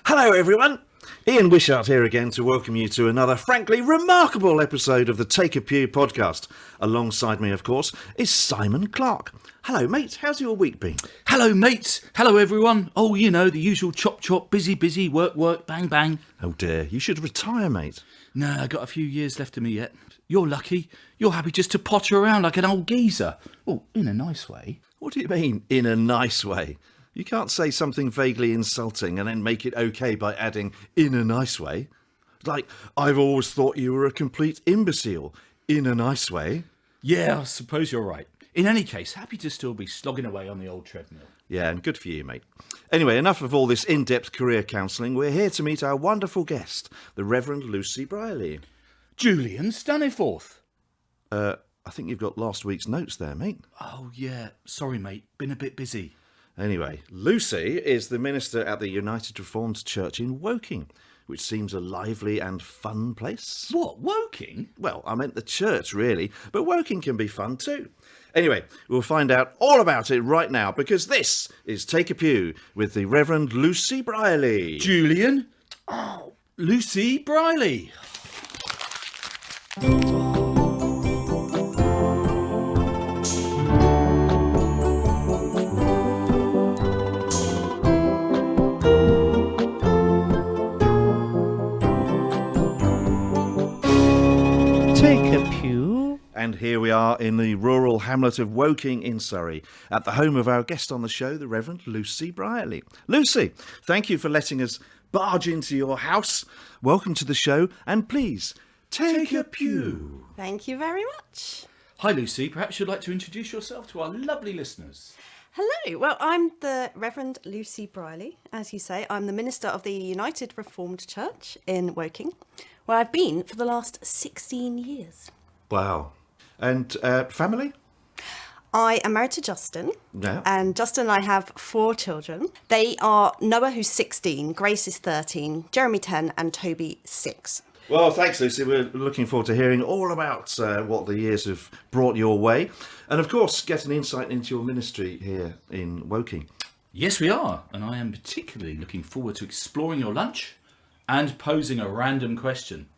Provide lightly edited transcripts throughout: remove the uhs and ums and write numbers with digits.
Hello everyone, Ian Wishart here again to welcome you to another frankly remarkable episode of the Take A Pew Podcast. Alongside me, of course, is Simon Clark. Hello mate, how's your week been? Hello mates, hello everyone. Oh, you know, the usual chop chop, busy busy, work work, bang bang. Oh dear, you should retire mate. No, I got a few years left of me yet. You're lucky. You're happy just to potter around like an old geezer. Oh, in a nice way. What do you mean, in a nice way? You can't say something vaguely insulting and then make it okay by adding, in a nice way. Like, I've always thought you were a complete imbecile, in a nice way. Yeah, I suppose you're right. In any case, happy to still be slogging away on the old treadmill. Yeah, and good for you, mate. Anyway, enough of all this in-depth career counselling. We're here to meet our wonderful guest, the Reverend Lucy Brierley. Julian Staniforth. I think you've got last week's notes there, mate. Oh, yeah. Sorry, mate. Been a bit busy. Anyway, Lucy is the minister at the United Reformed Church in Woking, which seems a lively and fun place. What, Woking? Well, I meant the church, really, but Woking can be fun too. Anyway, we'll find out all about it right now, because this is Take A Pew with the Reverend Lucy Brierley. Julian? Oh, Lucy Brierley. And here we are in the rural hamlet of Woking in Surrey, at the home of our guest on the show, the Reverend Lucy Brierley. Lucy, thank you for letting us barge into your house. Welcome to the show, and please, take a pew. Thank you very much. Hi, Lucy. Perhaps you'd like to introduce yourself to our lovely listeners. Hello. Well, I'm the Reverend Lucy Brierley. As you say, I'm the minister of the United Reformed Church in Woking, where I've been for the last 16 years. Wow. And family? I am married to Justin, Yeah. and Justin and I have 4 children. They are Noah, who's 16, Grace is 13, Jeremy 10, and Toby 6. Well, thanks, Lucy. We're looking forward to hearing all about what the years have brought your way. And, of course, get an insight into your ministry here in Woking. Yes, we are. And I am particularly looking forward to exploring your lunch and posing a random question.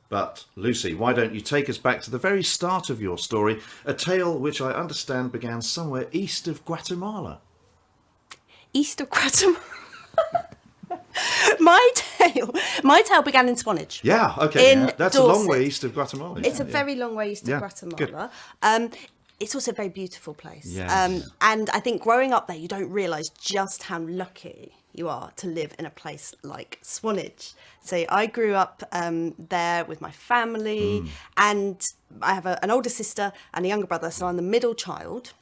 But, Lucy, why don't you take us back to the very start of your story, a tale which I understand began somewhere east of Guatemala. East of Guatemala? My tale began in Swanage. Yeah, okay. In That's Dorset. a long way east of Guatemala. It's a very long way east of Guatemala. It's also a very beautiful place. Yes. And I think growing up there, you don't realise just how lucky you are to live in a place like Swanage. So I grew up there with my family, and I have an older sister and a younger brother, so I'm the middle child.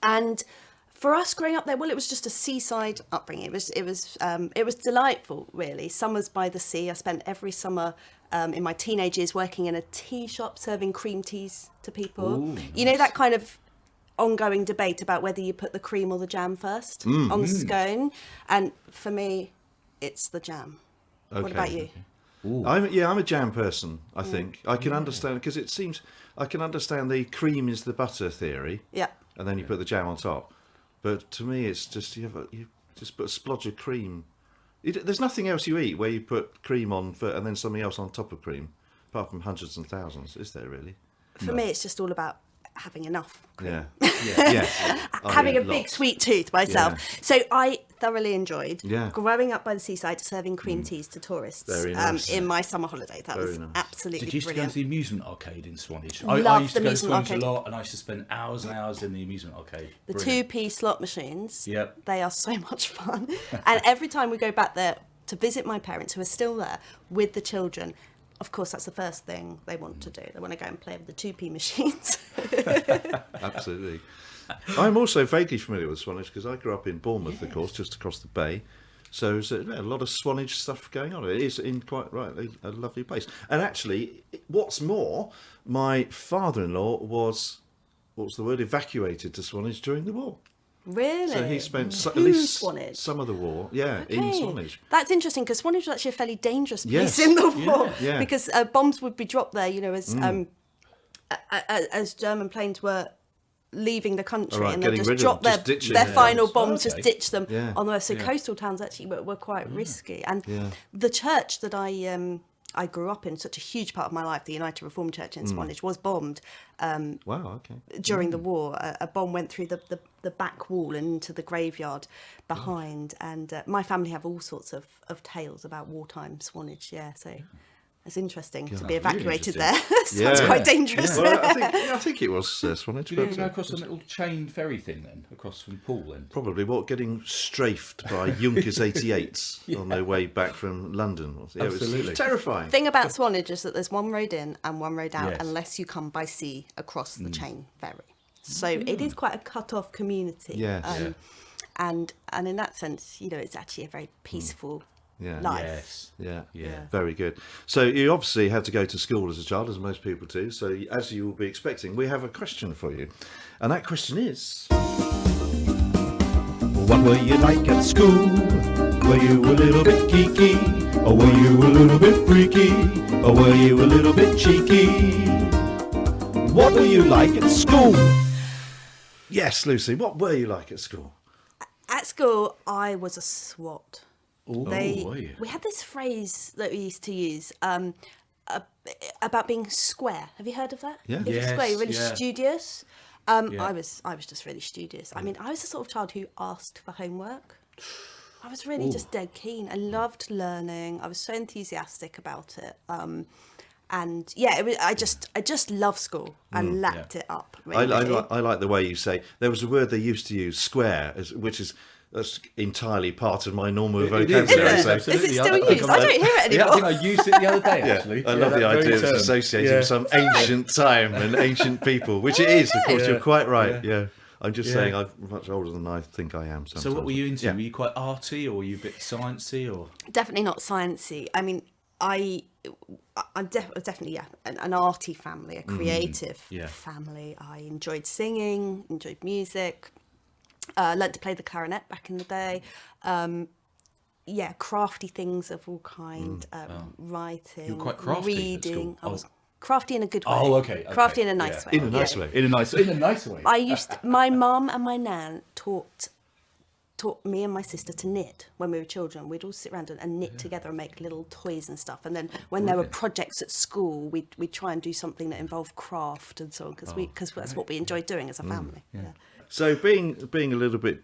And for us growing up there, well, it was just a seaside upbringing. It was delightful, really. Summers by the sea. I spent every summer in my teenage years working in a tea shop serving cream teas to people. Ooh, nice. You know, that kind of ongoing debate about whether you put the cream or the jam first on the scone. And for me, it's the jam. Okay. What about you? I'm a jam person, I think. I can understand, because it seems, I can understand the cream is the butter theory. Yeah. And then you put the jam on top. But to me, it's just, you just put a splodge of cream. There's nothing else you eat where you put cream on and then something else on top of cream, apart from hundreds and thousands, is there really? For me, it's just all about having enough cream. Yeah. Having a big sweet tooth myself. Yeah. So I thoroughly enjoyed Yeah. growing up by the seaside serving cream teas to tourists Very nice. in my summer holidays. That Very was nice. absolutely Did you used to go brilliant. to the amusement arcade in Swanage? Loved I used to the go to amusement Swanage arcade. a lot, and I used to spend hours and hours in the amusement arcade. The Brilliant. 2p slot machines, Yep. they are so much fun. And every time we go back there to visit my parents, who are still there with the children, of course, that's the first thing they want to do. They want to go and play with the 2p machines. Absolutely. I'm also vaguely familiar with Swanage because I grew up in Bournemouth, of course, just across the bay. So there's a lot of Swanage stuff going on. It is in quite rightly a lovely place. And actually, what's more, my father-in-law was, what's the word, evacuated to Swanage during the war. Really? So he spent at In least Swanage? some of the war, in Swanage. That's interesting, because Swanage was actually a fairly dangerous place Yes. in the war, Yeah. because bombs would be dropped there, as German planes were leaving the country, All right, and they'll getting just rid of drop them, just ditching their them. final Oh, bombs, okay. just ditch them Yeah. on the west. So Yeah. coastal towns actually were quite risky. And Yeah. the church that I grew up in, such a huge part of my life, the United Reformed Church in Swanage, was bombed Wow, okay. during the war. A bomb went through the back wall and into the graveyard behind. And my family have all sorts of tales about wartime Swanage. Yeah, so it's interesting to be really evacuated interesting. there. Sounds Yeah. quite dangerous. Well, I think it was Swanage. Did you but, ever go across a little chain ferry thing then, across from Poole then? probably getting strafed by Junkers 88s on their way back from London. Yeah, it was Absolutely. terrifying. Thing about Swanage is that there's one road in and one road out, Yes. unless you come by sea across the chain ferry. So it is quite a cut-off community. Yes. And in that sense, it's actually a very peaceful Yeah. life. Yes. Yeah. Yeah. Very good. So you obviously had to go to school as a child, as most people do. So as you will be expecting, we have a question for you. And that question is... What were you like at school? Were you a little bit geeky? Or were you a little bit freaky? Or were you a little bit cheeky? What were you like at school? Yes, Lucy, what were you like at school? At school, I was a SWAT. were you? We had this phrase that we used to use about being square. Have you heard of that? Yeah. If you're Yes, square, you're really yeah. studious. Yeah. I was just really studious. I mean, I was the sort of child who asked for homework. I was really just dead keen. I loved learning. I was so enthusiastic about it. And yeah, I just love school. I lapped it up. I Really. like the way you say, there was a word they used to use, square, which is that's entirely part of my normal It is, vocabulary. Is it? So- Is absolutely. it still used? I don't hear it Yeah, I anymore. think I used it the other day, actually. I love the that idea very that it's term. associated with some ancient time and ancient people, which it is, of course. Yeah. You're quite right. Yeah. I'm just Yeah. saying I'm much older than I think I am. So Sometimes. what were you into? Yeah. Were you quite arty, or were you a bit sciencey, or? Definitely not sciencey. I mean, I'm definitely an arty family, a creative Yeah. family. I enjoyed singing, enjoyed music, learnt to play the clarinet back in the day. Crafty things of all kind, writing, You were quite crafty at reading. school. I was crafty in a good way. Oh, okay, Crafty in a yeah. nice way. In a nice way. In a nice way. My mum and my nan taught me and my sister to knit when we were children. We'd all sit around and knit together and make little toys and stuff. And then when there were projects at school, we'd try and do something that involved craft and so on, because that's what we enjoyed doing as a family. Yeah. So being a little bit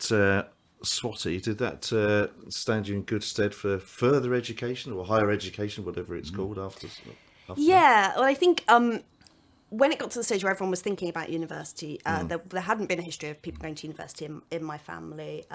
swotty, did that stand you in good stead for further education or higher education, whatever it's called after? Yeah, well, I think when it got to the stage where everyone was thinking about university, there hadn't been a history of people going to university in my family.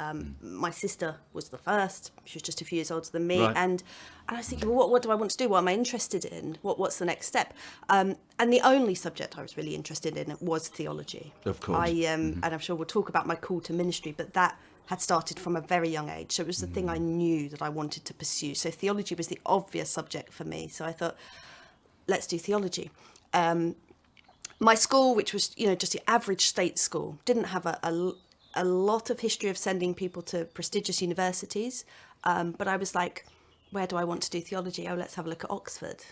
My sister was the first. She was just a few years older than me. Right. And I was thinking, well, what do I want to do? What am I interested in? What's the next step? And the only subject I was really interested in was theology. Of course. And I'm sure we'll talk about my call to ministry, but that had started from a very young age. So it was the thing I knew that I wanted to pursue. So theology was the obvious subject for me. So I thought, let's do theology. My school, which was, just the average state school, didn't have a lot of history of sending people to prestigious universities. But I was like, where do I want to do theology? Oh, let's have a look at Oxford.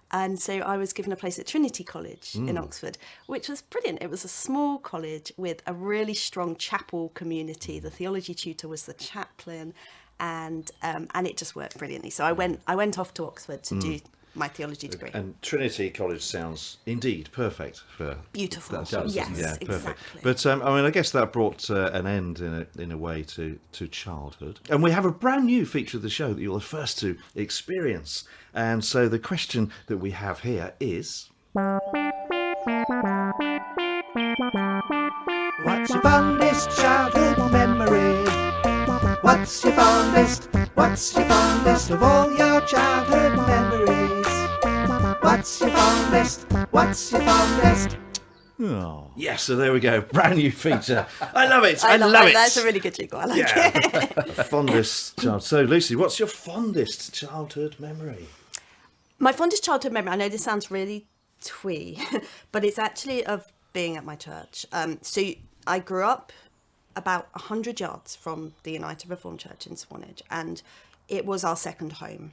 And so I was given a place at Trinity College in Oxford, which was brilliant. It was a small college with a really strong chapel community. The theology tutor was the chaplain, and it just worked brilliantly. So I went off to Oxford to do my theology degree. And Trinity College sounds indeed perfect for Beautiful. that sort of Yes, thing. Yeah, perfect. exactly. But I guess that brought an end in a way to childhood. And we have a brand new feature of the show that you're the first to experience. And so the question that we have here is, What's your fondest childhood memory? What's your fondest of all your childhood memories? What's your fondest? oh yes, so there we go, brand new feature. I love it. I love it. That's a really good jingle. I like it. Fondest child. So Lucy, what's your fondest childhood memory? My fondest childhood memory, I know this sounds really twee, but it's actually of being at my church. So I grew up about 100 yards from the United Reformed Church in Swanage, and it was our second home.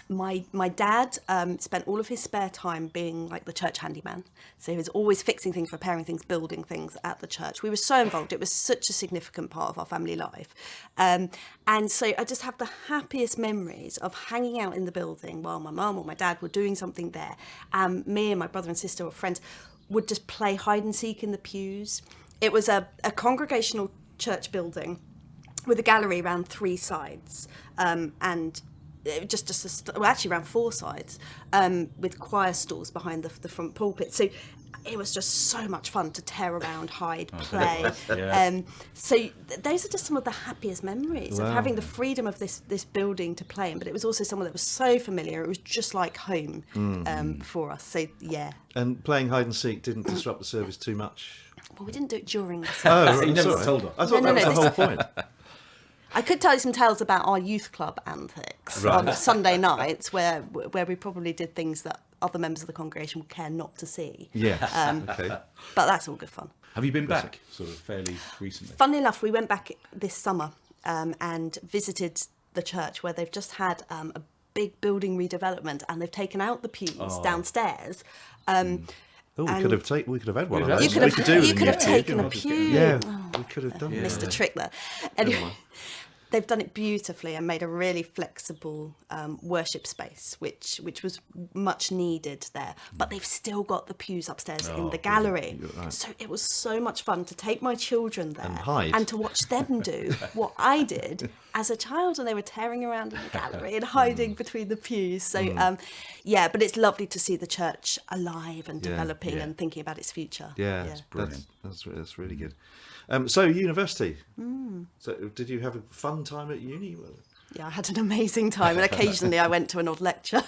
My dad spent all of his spare time being like the church handyman. So he was always fixing things, repairing things, building things at the church. We were so involved. It was such a significant part of our family life. And so I just have the happiest memories of hanging out in the building while my mum or my dad were doing something there. Me and my brother and sister or friends would just play hide and seek in the pews. It was a congregational church building with a gallery around 3 sides, and actually around 4 sides, with choir stalls behind the front pulpit. So it was just so much fun to tear around, hide, play. So those are just some of the happiest memories of having the freedom of this building to play in. But it was also somewhere that was so familiar. It was just like home for us. So yeah. And playing hide and seek didn't disrupt the service too much? Well, we didn't do it during the service. Oh, You never told us. I thought that was the whole point. I could tell you some tales about our youth club antics on Sunday nights where we probably did things that other members of the congregation would care not to see. Yeah. Okay. But that's all good fun. Have you been back sort of fairly recently? Funnily enough, we went back this summer and visited the church where they've just had a big building redevelopment, and they've taken out the pews downstairs. We could have had one of those. You could have taken a pew. Yeah, we could have done that. Missed a trick there. Anyway, they've done it beautifully and made a really flexible worship space, which was much needed there. But they've still got the pews upstairs in the gallery. Right. So it was so much fun to take my children there And hide. to watch them do what I did as a child, and they were tearing around in the gallery and hiding between the pews. So but it's lovely to see the church alive and developing and thinking about its future. Yeah, it's brilliant. That's really good. So university. So did you have a fun time at uni? Yeah, I had an amazing time, and occasionally I went to an odd lecture.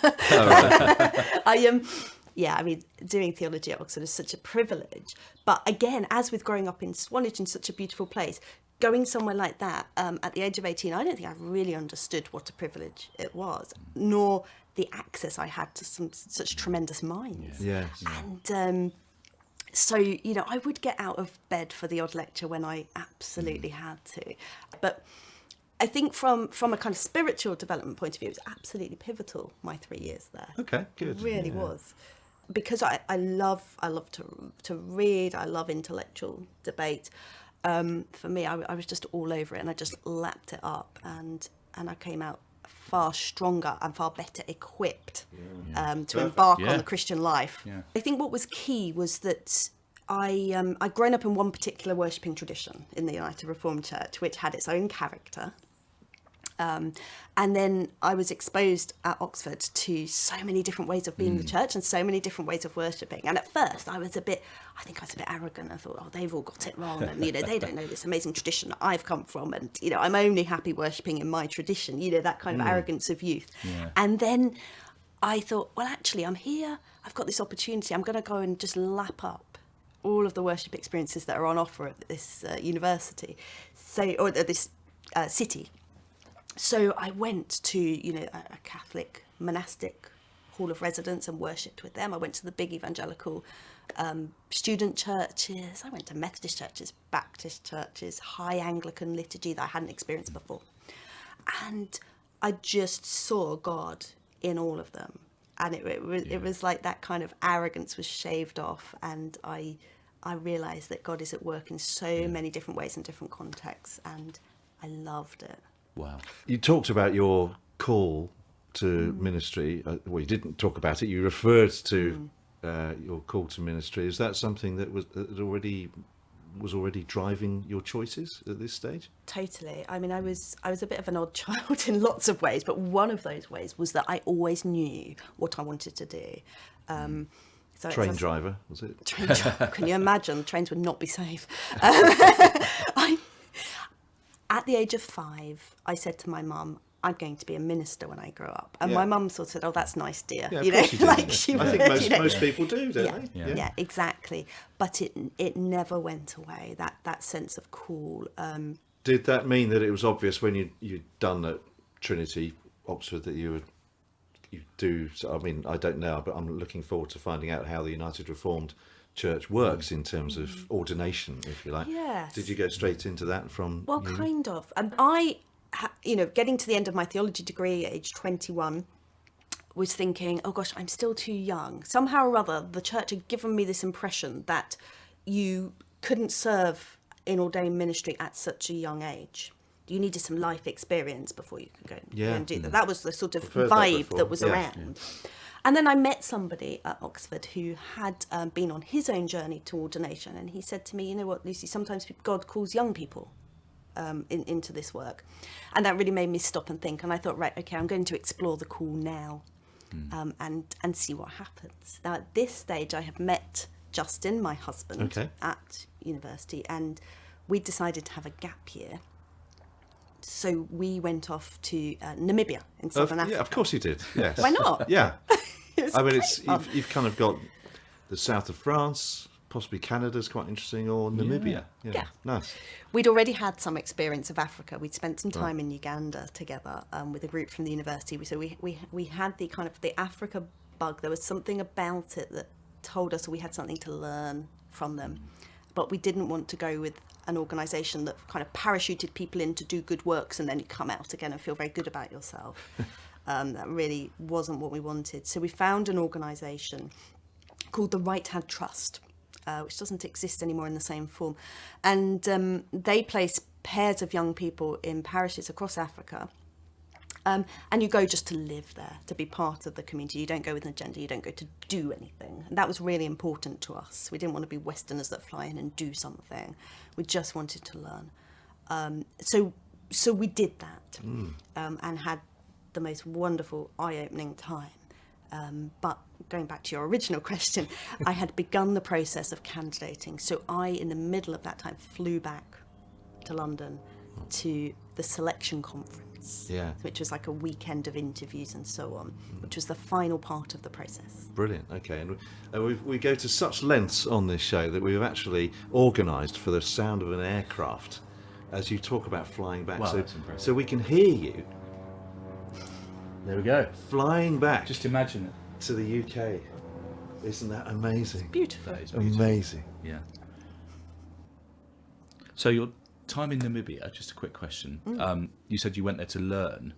I mean, doing theology at Oxford is such a privilege. But again, as with growing up in Swanage, in such a beautiful place, going somewhere like that at the age of 18, I don't think I really understood what a privilege it was, nor the access I had to such tremendous minds. Yeah. And so, I would get out of bed for the odd lecture when I absolutely had to. But I think from a kind of spiritual development point of view, it was absolutely pivotal, my 3 years there. Okay, good. It really was. Because I love to read, I love intellectual debate. For me, I was just all over it, and I just lapped it up, and I came out far stronger and far better equipped to embark on the Christian life. Yeah. I think what was key was that I'd grown up in one particular worshipping tradition in the United Reformed Church, which had its own character. And then I was exposed at Oxford to so many different ways of being the church and so many different ways of worshipping. And at first I was a bit arrogant. I thought, they've all got it wrong. And, they don't know this amazing tradition that I've come from. And, I'm only happy worshipping in my tradition, that kind of arrogance of youth. Yeah. And then I thought, well, actually, I'm here. I've got this opportunity. I'm going to go and just lap up all of the worship experiences that are on offer at this university, or this city. So I went to, a Catholic monastic hall of residence and worshipped with them. I went to the big evangelical student churches. I went to Methodist churches, Baptist churches, high Anglican liturgy that I hadn't experienced before. And I just saw God in all of them. And it was like that kind of arrogance was shaved off, and I realised that God is at work in so many different ways and different contexts, and I loved it. Wow. You talked about your call to ministry. Well, you didn't talk about it. You referred to your call to ministry. Is that something that was already driving your choices at this stage? Totally. I mean, I was a bit of an odd child in lots of ways, but one of those ways was that I always knew what I wanted to do. Train driver, was it? Train driver. Can you imagine? Trains would not be safe. At the age of 5, I said to my mum, I'm going to be a minister when I grow up. And my mum sort of said, oh, that's nice, dear. Yeah, I think most people do, don't they? Yeah, exactly. But it never went away, that sense of call. Did that mean that it was obvious when you'd done at Trinity, Oxford, that you do? I mean, I don't know, but I'm looking forward to finding out how the United Reformed Church works in terms of ordination, if you like. Yes. Did you go straight into that from? Well, kind of. I, getting to the end of my theology degree, age 21, was thinking, oh gosh, I'm still too young. Somehow or other, the church had given me this impression that you couldn't serve in ordained ministry at such a young age. You needed some life experience before you could go and do that. That was the sort of vibe that was around. And then I met somebody at Oxford who had been on his own journey to ordination. And he said to me, you know what, Lucy, sometimes God calls young people into this work. And that really made me stop and think. And I thought, right, okay, I'm going to explore the call now and see what happens. Now, at this stage, I have met Justin, my husband, at university, and we decided to have a gap year. So we went off to Namibia in southern Africa. Yeah, of course you did. Yes. Why not? Yeah. I mean, great. you've kind of got the south of France, possibly Canada's quite interesting, or Namibia. Yeah. Nice. We'd already had some experience of Africa. We'd spent some time in Uganda together with a group from the university. So we had the kind of the Africa bug. There was something about it that told us we had something to learn from them. But we didn't want to go with an organisation that kind of parachuted people in to do good works and then you come out again and feel very good about yourself. That really wasn't what we wanted. So we found an organisation called the Right Hand Trust, which doesn't exist anymore in the same form. And they place pairs of young people in parishes across Africa. And you go just to live there, to be part of the community. You don't go with an agenda, you don't go to do anything. And that was really important to us. We didn't want to be Westerners that fly in and do something. We just wanted to learn. So we did that and had the most wonderful, eye-opening time. But going back to your original question, I had begun the process of candidating. So I, in the middle of that time, flew back to London to the selection conference. Which was like a weekend of interviews and so on, which was the final part of the process. Brilliant. Okay, and we go to such lengths on this show that we've actually organised for the sound of an aircraft as you talk about flying back. Wow, that's impressive. So we can hear you There we go. flying back Just imagine it. to the UK. Isn't that amazing? Beautiful. That is beautiful. Amazing. Yeah. So your time in Namibia, just a quick question. You said you went there to learn.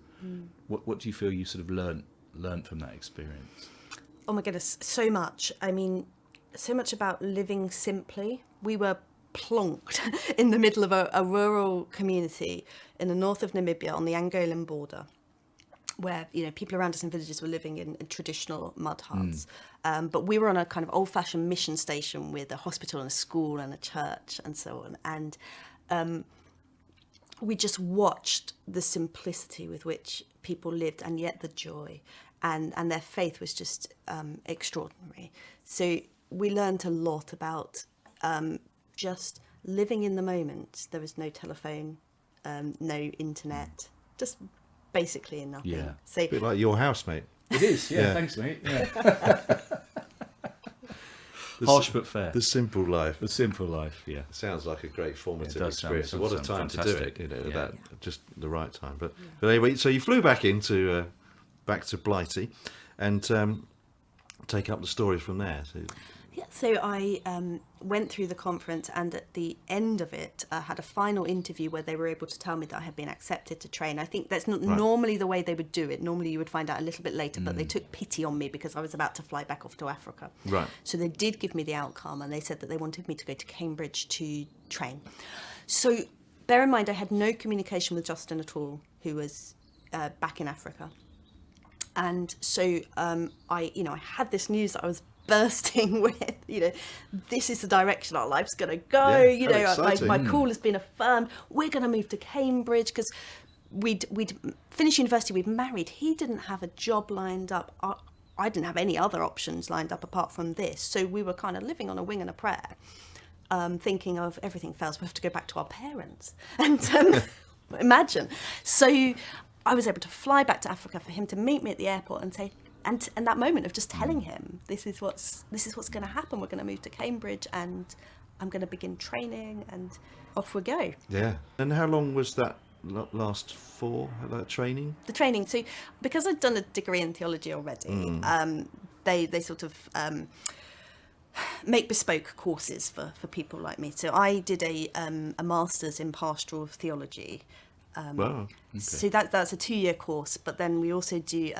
What do you feel you sort of learned from that experience? Oh my goodness, so much. I mean, so much about living simply. We were plonked in the middle of a rural community in the north of Namibia on the Angolan border, where people around us in villages were living in traditional mud huts. But we were on a kind of old-fashioned mission station with a hospital and a school and a church and so on. And we just watched the simplicity with which people lived, and yet the joy, and their faith was just extraordinary. So we learned a lot about just living in the moment. There was no telephone, no internet, just basically nothing. Yeah. So A bit like your house, mate. It is, yeah. Thanks, mate. Yeah. Harsh but fair. The simple life. The simple life, yeah. Sounds like a great formative It does sound- experience. What a sounds time to do fantastic. it, Yeah. that just the right time. But anyway, so you flew back back to Blighty, and take up the story from there. So I went through the conference, and at the end of it, had a final interview where they were able to tell me that I had been accepted to train. I think that's not normally the way they would do it. Normally you would find out a little bit later, but they took pity on me because I was about to fly back off to Africa. Right. So they did give me the outcome, and they said that they wanted me to go to Cambridge to train. So bear in mind, I had no communication with Justin at all, who was back in Africa. And so I had this news that I was bursting with, this is the direction our life's going to go. My call has been affirmed. We're going to move to Cambridge because we'd finished university, we'd married. He didn't have a job lined up. I didn't have any other options lined up apart from this. So we were kind of living on a wing and a prayer, thinking of everything fails, we have to go back to our parents. And imagine. So I was able to fly back to Africa for him to meet me at the airport and say, and that moment of just telling him, this is what's going to happen. We're going to move to Cambridge, and I'm going to begin training, and off we go. Yeah. And how long was that last for, that training? The training. So because I'd done a degree in theology already, they sort of make bespoke courses for people like me. So I did a master's in pastoral theology. Wow. Okay. So that's a 2-year course, but then we also do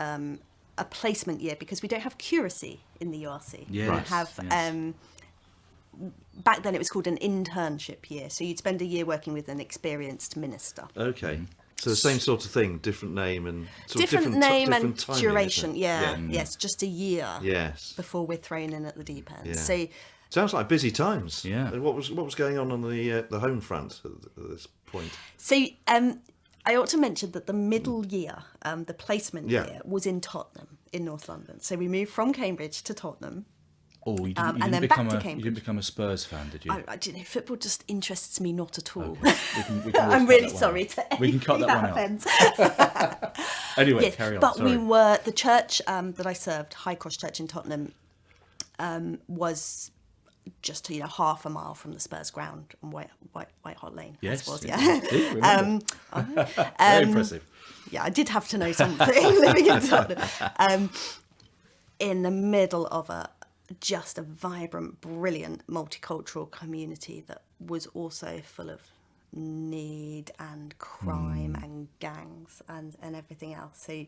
a placement year because we don't have curacy in the URC. Yes, We have back then it was called an internship year, so you'd spend a year working with an experienced minister. Okay. So the same sort of thing, different name and sort of Different name and different timing, duration. isn't it? Yeah. Yes, just a year. Yes. Before we're thrown in at the deep end. Yeah. So Sounds like busy times. Yeah. And what was going on the home front at this point? So I ought to mention that the middle year, the placement year, was in Tottenham in North London. So we moved from Cambridge to Tottenham. Oh, you and didn't then become back to you didn't Cambridge. become a Spurs fan, did you? Football just interests me not at all. Okay. We can always I'm cut really that one sorry out. to We can cut that one out. Anyway, Yes, carry on. but Sorry. we were the church that I served, High Cross Church in Tottenham, was just half a mile from the Spurs ground on White Hart Lane. Yes, I suppose, indeed, remember. Very impressive. Yeah, I did have to know something living in Tottenham. In the middle of just a vibrant, brilliant, multicultural community that was also full of need and crime and gangs and everything else. So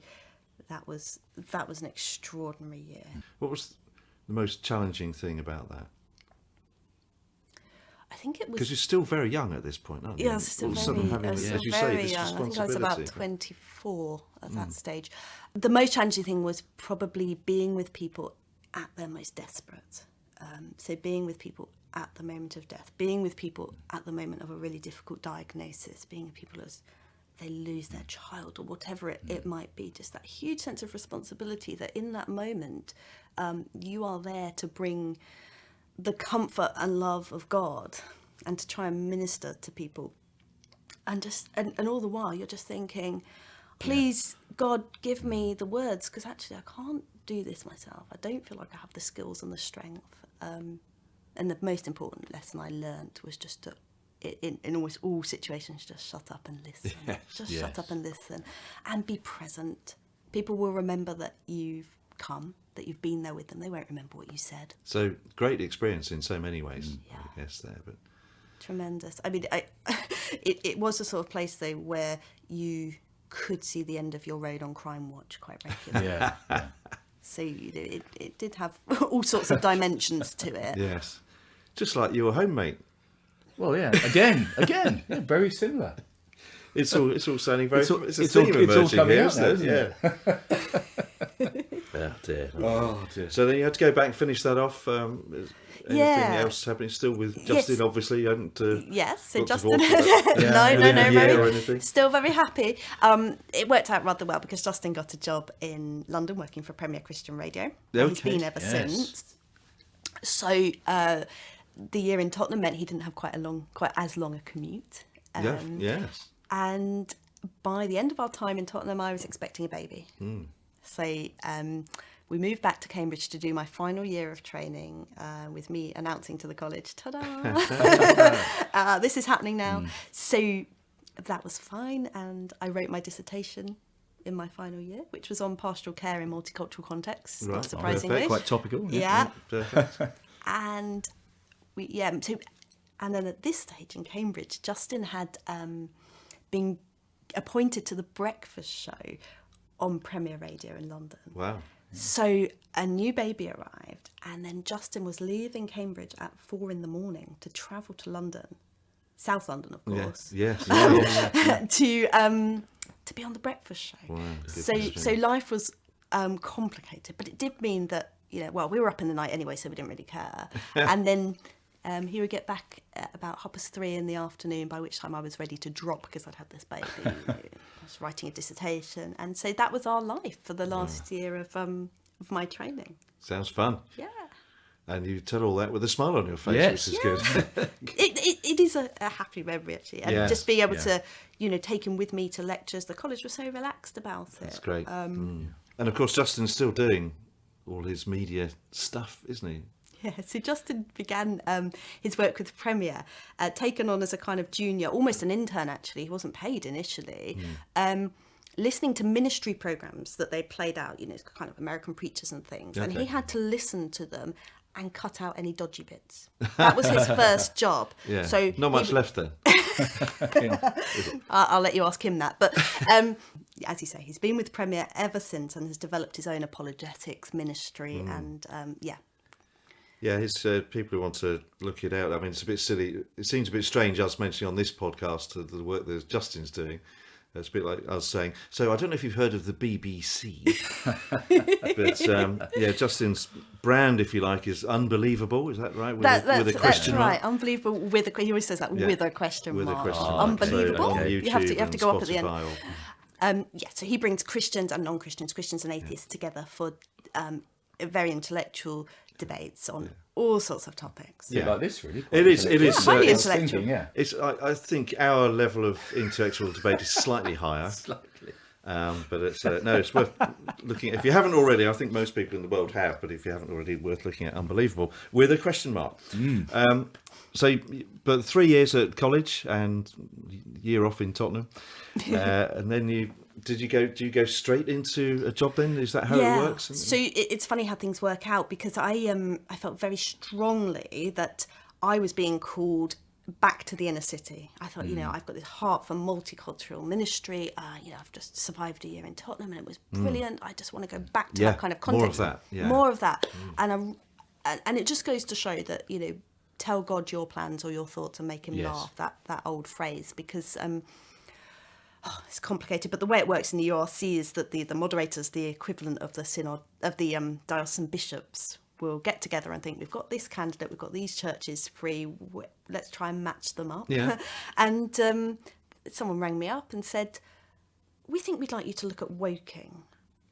that was an extraordinary year. What was the most challenging thing about that? I think it was. Because you're still very young at this point, aren't you? Yeah, I was still All of a sudden very, having, as you say, very this young. I think I was responsibility. about 24 at that stage. The most challenging thing was probably being with people at their most desperate. So being with people at the moment of death, being with people at the moment of a really difficult diagnosis, being with people as they lose their child or whatever it might be, just that huge sense of responsibility that in that moment you are there to bring the comfort and love of God and to try and minister to people. And all the while you're just thinking, please, God, give me the words, because actually I can't do this myself. I don't feel like I have the skills and the strength. And the most important lesson I learned was just to, in almost all situations, just shut up and listen. Shut up and listen and be present. People will remember that you've come, that you've been there with them. They won't remember what you said. So great experience in so many ways, I guess, there. But Tremendous. I mean, it was a sort of place, though, where you could see the end of your road on Crime Watch quite regularly. Yeah. So it did have all sorts of dimensions to it. yes, just like your home mate. Well, yeah. Again, yeah, very similar. It's all sounding very. It's all- It's a it's all- theme it's all emerging coming here, out now, isn't it? isn't Yeah. Oh dear. Oh dear. So then you had to go back and finish that off. Anything Yeah. else happening? Still with Justin, Yes. obviously. You hadn't. Yes, so got Justin, divorced for that. no, Yeah, very, or anything? still very happy. It worked out rather well because Justin got a job in London working for Premier Christian Radio. And he's Okay, been ever yes. since. So the year in Tottenham meant he didn't have quite as long a commute. Yes. And by the end of our time in Tottenham, I was expecting a baby. So we moved back to Cambridge to do my final year of training with me announcing to the college, ta-da, this is happening now. So that was fine. And I wrote my dissertation in my final year, which was on pastoral care in multicultural contexts, Right. not surprisingly. Quite topical. Yeah. Perfect. And and then at this stage in Cambridge, Justin had been appointed to the breakfast show on Premier Radio in London. Wow. So a new baby arrived, and then Justin was leaving Cambridge at 4 a.m. to travel to London, South London, of course, Yes. to be on the breakfast show. Wow, So life was complicated, but it did mean that we were up in the night anyway, so we didn't really care. And then he would get back at about 3:30 in the afternoon, by which time I was ready to drop because I'd had this baby. I was writing a dissertation, and so that was our life for the last year of my training. Sounds fun. Yeah. And you tell all that with a smile on your face, Yes. which is good. It is a happy memory, actually, and Yes, just being able yeah. to take him with me to lectures. The college was so relaxed about it. That's great. And of course, Justin's still doing all his media stuff, isn't he? Yeah, so Justin began his work with Premier, taken on as a kind of junior, almost an intern actually. He wasn't paid initially. Listening to ministry programs that they played out, kind of American preachers and things. And he Okay. had to listen to them and cut out any dodgy bits. That was his first job. Yeah. So Not much left then. I'll let you ask him that. But as you say, he's been with Premier ever since and has developed his own apologetics ministry. And Yeah, his people who want to look it out. I mean, it's a bit silly. It seems a bit strange us mentioning on this podcast the work that Justin's doing. It's a bit like us saying, so I don't know if you've heard of the BBC, but yeah, Justin's brand, if you like, is unbelievable. Is that right? With a question mark? Right, unbelievable with a, he always says that, with a question With mark. a question mark. Unbelievable. So, on you YouTube have to go up at the end. end. Yeah, so he brings Christians and non-Christians, Christians and atheists together for very intellectual debates on all sorts of topics. Yeah, like this really. It is. highly intellectual. Yeah. It's. I think our level of intellectual debate is slightly higher. Slightly. But it's no, it's worth looking at. If you haven't already, I think most people in the world have, but if you haven't already, worth looking at. Unbelievable, with a question mark. So, but 3 years at college and year off in Tottenham, and then do you go straight into a job then? Is that how it works? So it's funny how things work out, because I felt very strongly that I was being called back to the inner city. I thought, I've got this heart for multicultural ministry. I've just survived a year in Tottenham and it was brilliant. I just want to go back to that kind of context. More of that. Yeah. More of that. And it just goes to show that, tell God your plans or your thoughts and make him laugh. That old phrase, because it's complicated, but the way it works in the URC is that the moderators, the equivalent of the synod of the diocesan bishops, will get together and think, we've got this candidate, we've got these churches free, let's try and match them up. Yeah. And someone rang me up and said, we think we'd like you to look at Woking.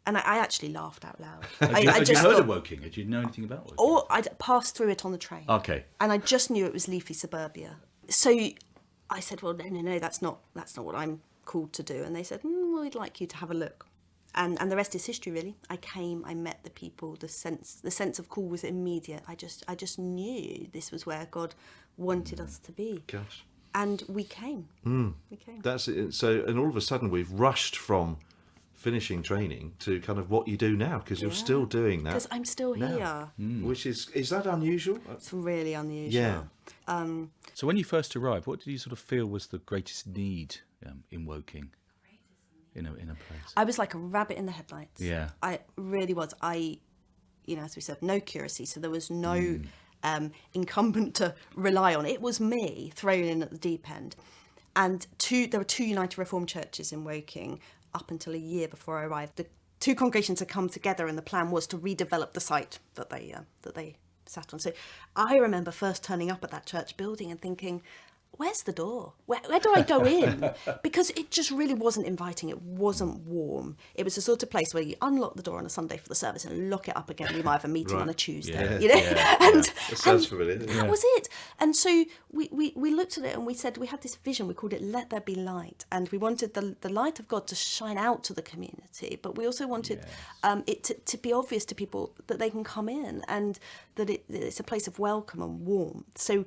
And I actually laughed out loud. Had you heard of Woking? Did you know anything about Woking? Or I'd passed through it on the train. Okay. And I just knew it was leafy suburbia. So I said, well, no, that's not what I'm called to do. And they said, well, we'd like you to have a look. And the rest is history, really. I came, I met the people, the sense of call was immediate. I just knew this was where God wanted us to be. Gosh. And we came. We came. That's it. So, and all of a sudden we've rushed from finishing training to kind of what you do now, because you're still doing that. Because I'm still now. here. Which is that unusual? It's really unusual. Yeah. So when you first arrived, what did you sort of feel was the greatest need in Woking? In a place. I was like a rabbit in the headlights. Yeah. I really was. As we said, no curacy, so there was no incumbent to rely on. It was me thrown in at the deep end. And there were 2 United Reformed churches in Woking up until a year before I arrived. The 2 congregations had come together, and the plan was to redevelop the site that they sat on. So I remember first turning up at that church building and thinking, where's the door? Where do I go in? Because it just really wasn't inviting. It wasn't warm. It was the sort of place where you unlock the door on a Sunday for the service and lock it up again. We might have a meeting on a Tuesday. That sounds familiar. That was it. And so we looked at it and we said, we had this vision. We called it "Let There Be Light," and we wanted the light of God to shine out to the community. But we also wanted it to be obvious to people that they can come in and that it's a place of welcome and warmth. So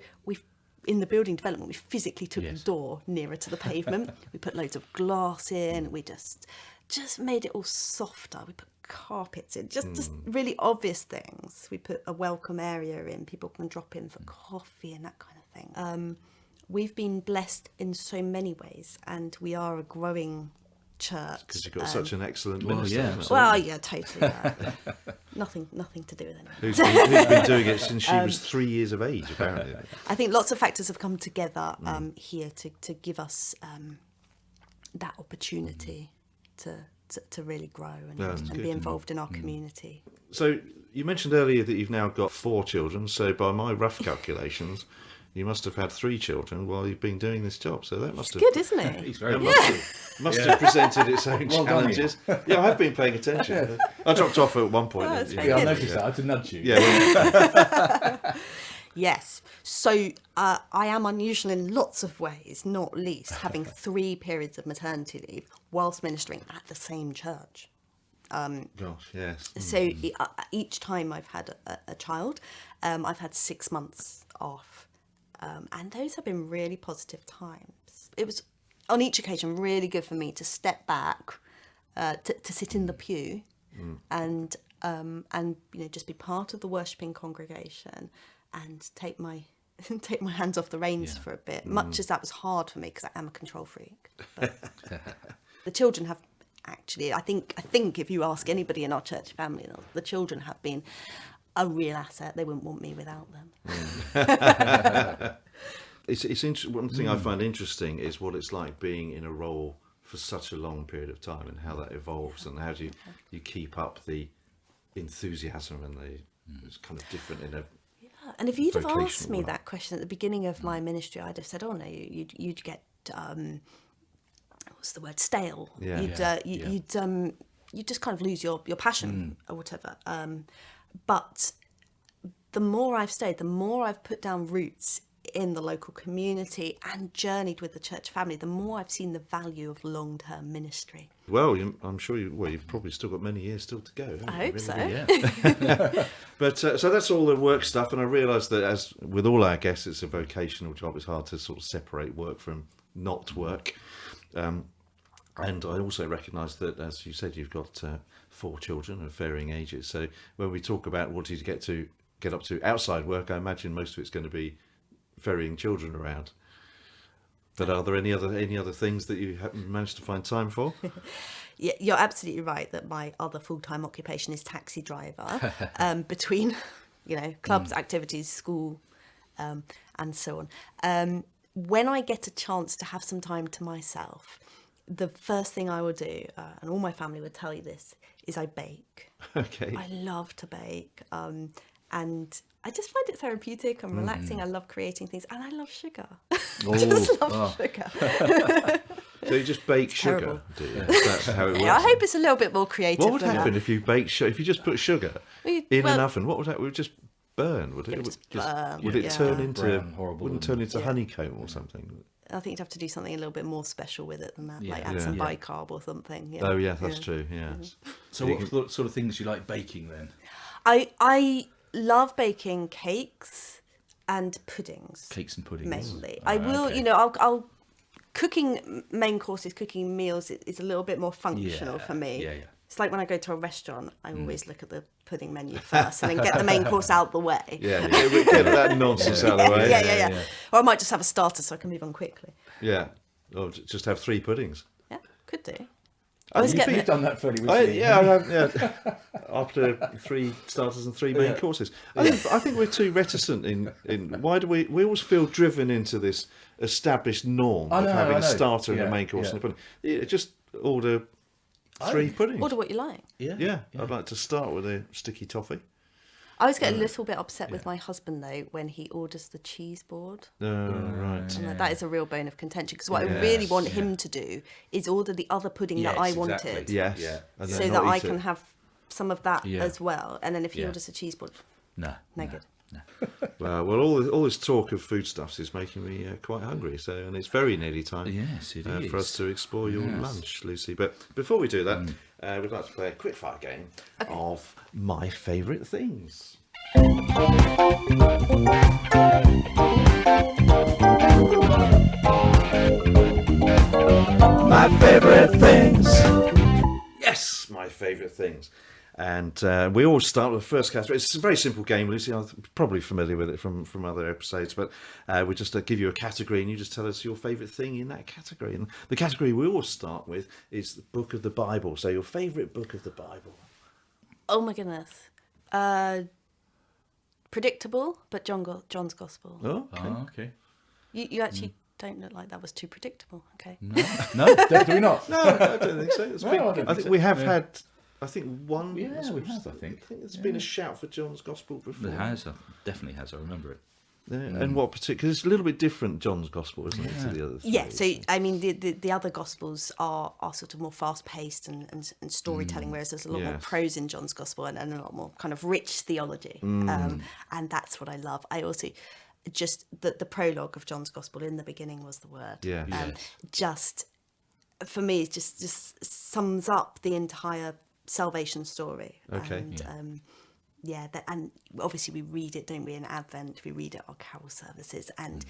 in the building development, we physically took the door nearer to the pavement. We put loads of glass in. We just made it all softer. We put carpets in, just really obvious things. We put a welcome area in. People can drop in for coffee and that kind of thing. We've been blessed in so many ways, and we are a growing church. Because you've got such an excellent minister. Yeah. Well, yeah, totally. Nothing to do with anyone. Who's been doing it since she was 3 years of age, apparently. I think lots of factors have come together here to give us that opportunity to really grow and be involved in our community. So you mentioned earlier that you've now got 4 children. So by my rough calculations, you must have had 3 children while you've been doing this job. So that must have Good, isn't it? He's very must have presented its own Well done, challenges. Yeah, I have been paying attention. I dropped off at one point. that's very Yeah, I good. noticed that. I had to nudge you. Yeah. Yes. So I am unusual in lots of ways, not least having 3 periods of maternity leave whilst ministering at the same church. Gosh, yes. So each time I've had a child, I've had 6 months off. And those have been really positive times. It was, on each occasion, really good for me to step back, to sit in the pew and and just be part of the worshipping congregation and take my hands off the reins for a bit. Much as that was hard for me because I am a control freak. But the children have actually, I think if you ask anybody in our church family, the children have been a real asset. They wouldn't want me without them. It's interesting. One thing I find interesting is what it's like being in a role for such a long period of time and how that evolves and how do you keep up the enthusiasm and it's kind of different in a. And if you'd have asked vocational me one. that question at the beginning of my ministry, I'd have said, "Oh no, you'd get what's the word? Stale. Yeah. You'd just kind of lose your passion or whatever." But the more I've stayed, the more I've put down roots in the local community and journeyed with the church family, the more I've seen the value of long-term ministry. Well, I'm sure you've probably still got many years still to go. I hope so. Yeah. But so that's all the work stuff, and I realise that as with all our guests, it's a vocational job. It's hard to sort of separate work from not work. And I also recognise that, as you said, you've got 4 children of varying ages. So when we talk about what did you get up to outside work, I imagine most of it's going to be ferrying children around. But are there any other things that you have managed to find time for? Yeah, you're absolutely right that my other full-time occupation is taxi driver. Between, clubs, activities, school, and so on. When I get a chance to have some time to myself, the first thing I will do, and all my family would tell you this, is I bake. Okay. I love to bake. And I just find it therapeutic and relaxing. I love creating things, and I love sugar. I just love sugar. So you just bake sugar, terrible. do you? That's how it works. Yeah, I hope it's a little bit more creative. What would than happen that. if you bake if you just put sugar in an oven? What would happen? It would just burn, would it? It would just burn, would it yeah. turn into Brown, horrible, wouldn't turn into honeycomb or something? I think you'd have to do something a little bit more special with it than that, Yeah. like add Yeah. some Yeah. bicarb or something. Yeah. Oh yeah, that's true. Yeah. So what sort of things you like baking then? I love baking cakes and puddings. Cakes and puddings. Mainly. Oh, I will, okay. I'll cooking main courses, cooking meals is a little bit more functional Yeah, for me. yeah. It's like when I go to a restaurant, I always look at the pudding menu first and then get the main course out the way. Yeah, get that nonsense out of the way. Yeah. Or I might just have a starter so I can move on quickly. Yeah. Or just have 3 puddings. Yeah, could do. I always think get You've done that fairly I, recently. yeah. After 3 starters and 3 main courses, I think we're too reticent in. Why do we always feel driven into this established norm of having a starter and a main course and a pudding? Yeah, just order 3 puddings. Order what you like. Yeah, I'd like to start with a sticky toffee. I always get a little bit upset with my husband though when he orders the cheese board. Right. And that is a real bone of contention because what I really want him to do is order the other pudding that I wanted, exactly. Yes. Yeah. And so then that not I eat can it. have some of that Yeah. as well. And then if he Yeah. orders a cheese board, No. no good. Well, all this talk of foodstuffs is making me quite hungry. So, and it's very nearly time. Yes, it For us is. to explore your lunch, Lucy. But before we do that, we'd like to play a quickfire game of my favourite things. My favorite things. Yes, my favourite things. And we always start with the first category. It's a very simple game, Lucy. I'm probably familiar with it from other episodes, but we just give you a category and you just tell us your favourite thing in that category. And the category we always start with is the book of the Bible. So your favourite book of the Bible. Oh my goodness. Predictable, but John's Gospel. Oh, okay. Oh, okay. You actually don't look like that was too predictable. Okay. No, do we not? No, I don't think so. It's No, been- I don't I think think so. we have Yeah. had, I think, one. Yeah, we have, I think. there's been a shout for John's Gospel before. It has. Definitely has. I remember it. Yeah. And what particular? Because it's a little bit different, John's Gospel, isn't it, to the other three? Yeah, so I mean the other gospels are sort of more fast paced and storytelling, whereas there's a lot more Yes. prose in John's Gospel and a lot more kind of rich theology, and that's what I love. I also just the prologue of John's Gospel, in the beginning was the Word. Yeah. Just for me, it just sums up the entire salvation story. Okay. And, and obviously we read it, don't we, in Advent? We read it at our carol services, and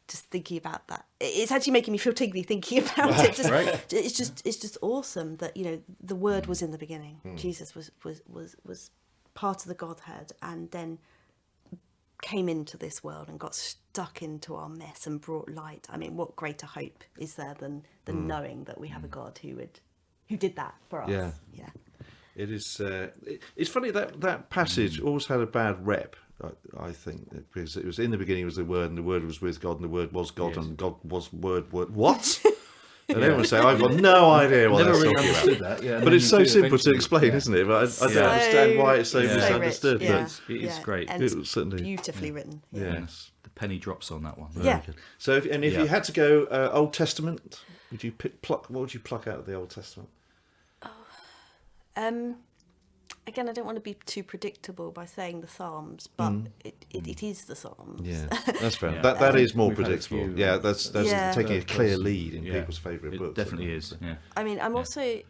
just thinking about that. It's actually making me feel tingly thinking about it. Just, Right. it's just awesome that, you know, the Word was in the beginning. Jesus was part of the Godhead, and then came into this world and got stuck into our mess and brought light. I mean, what greater hope is there than knowing that we have a God who did that for us? Yeah. Yeah. It is. It's funny that passage always had a bad rep. I think because it was in the beginning was the Word, and the Word was with God, and the Word was God, and God was Word. What? And everyone say, I've got no idea what Never that's really talking understood about. that. Yeah, and But then it's you so do simple to eventually. explain, Yeah. isn't it? But I don't understand why it's so rich, misunderstood. yeah. But It is great. And It it's was certainly- beautifully written. yes. The penny drops on that one. Yeah. So, if Yeah. you had to go Old Testament, would you pluck? What would you pluck out of the Old Testament? Again, I don't want to be too predictable by saying the Psalms, but it is the Psalms. Yeah, that's fair. Yeah. That is more We've had a predictable. few, Yeah, that's Yeah. taking a Third clear person. lead in Yeah. people's favourite It books. definitely is. Yeah. I mean, I'm also,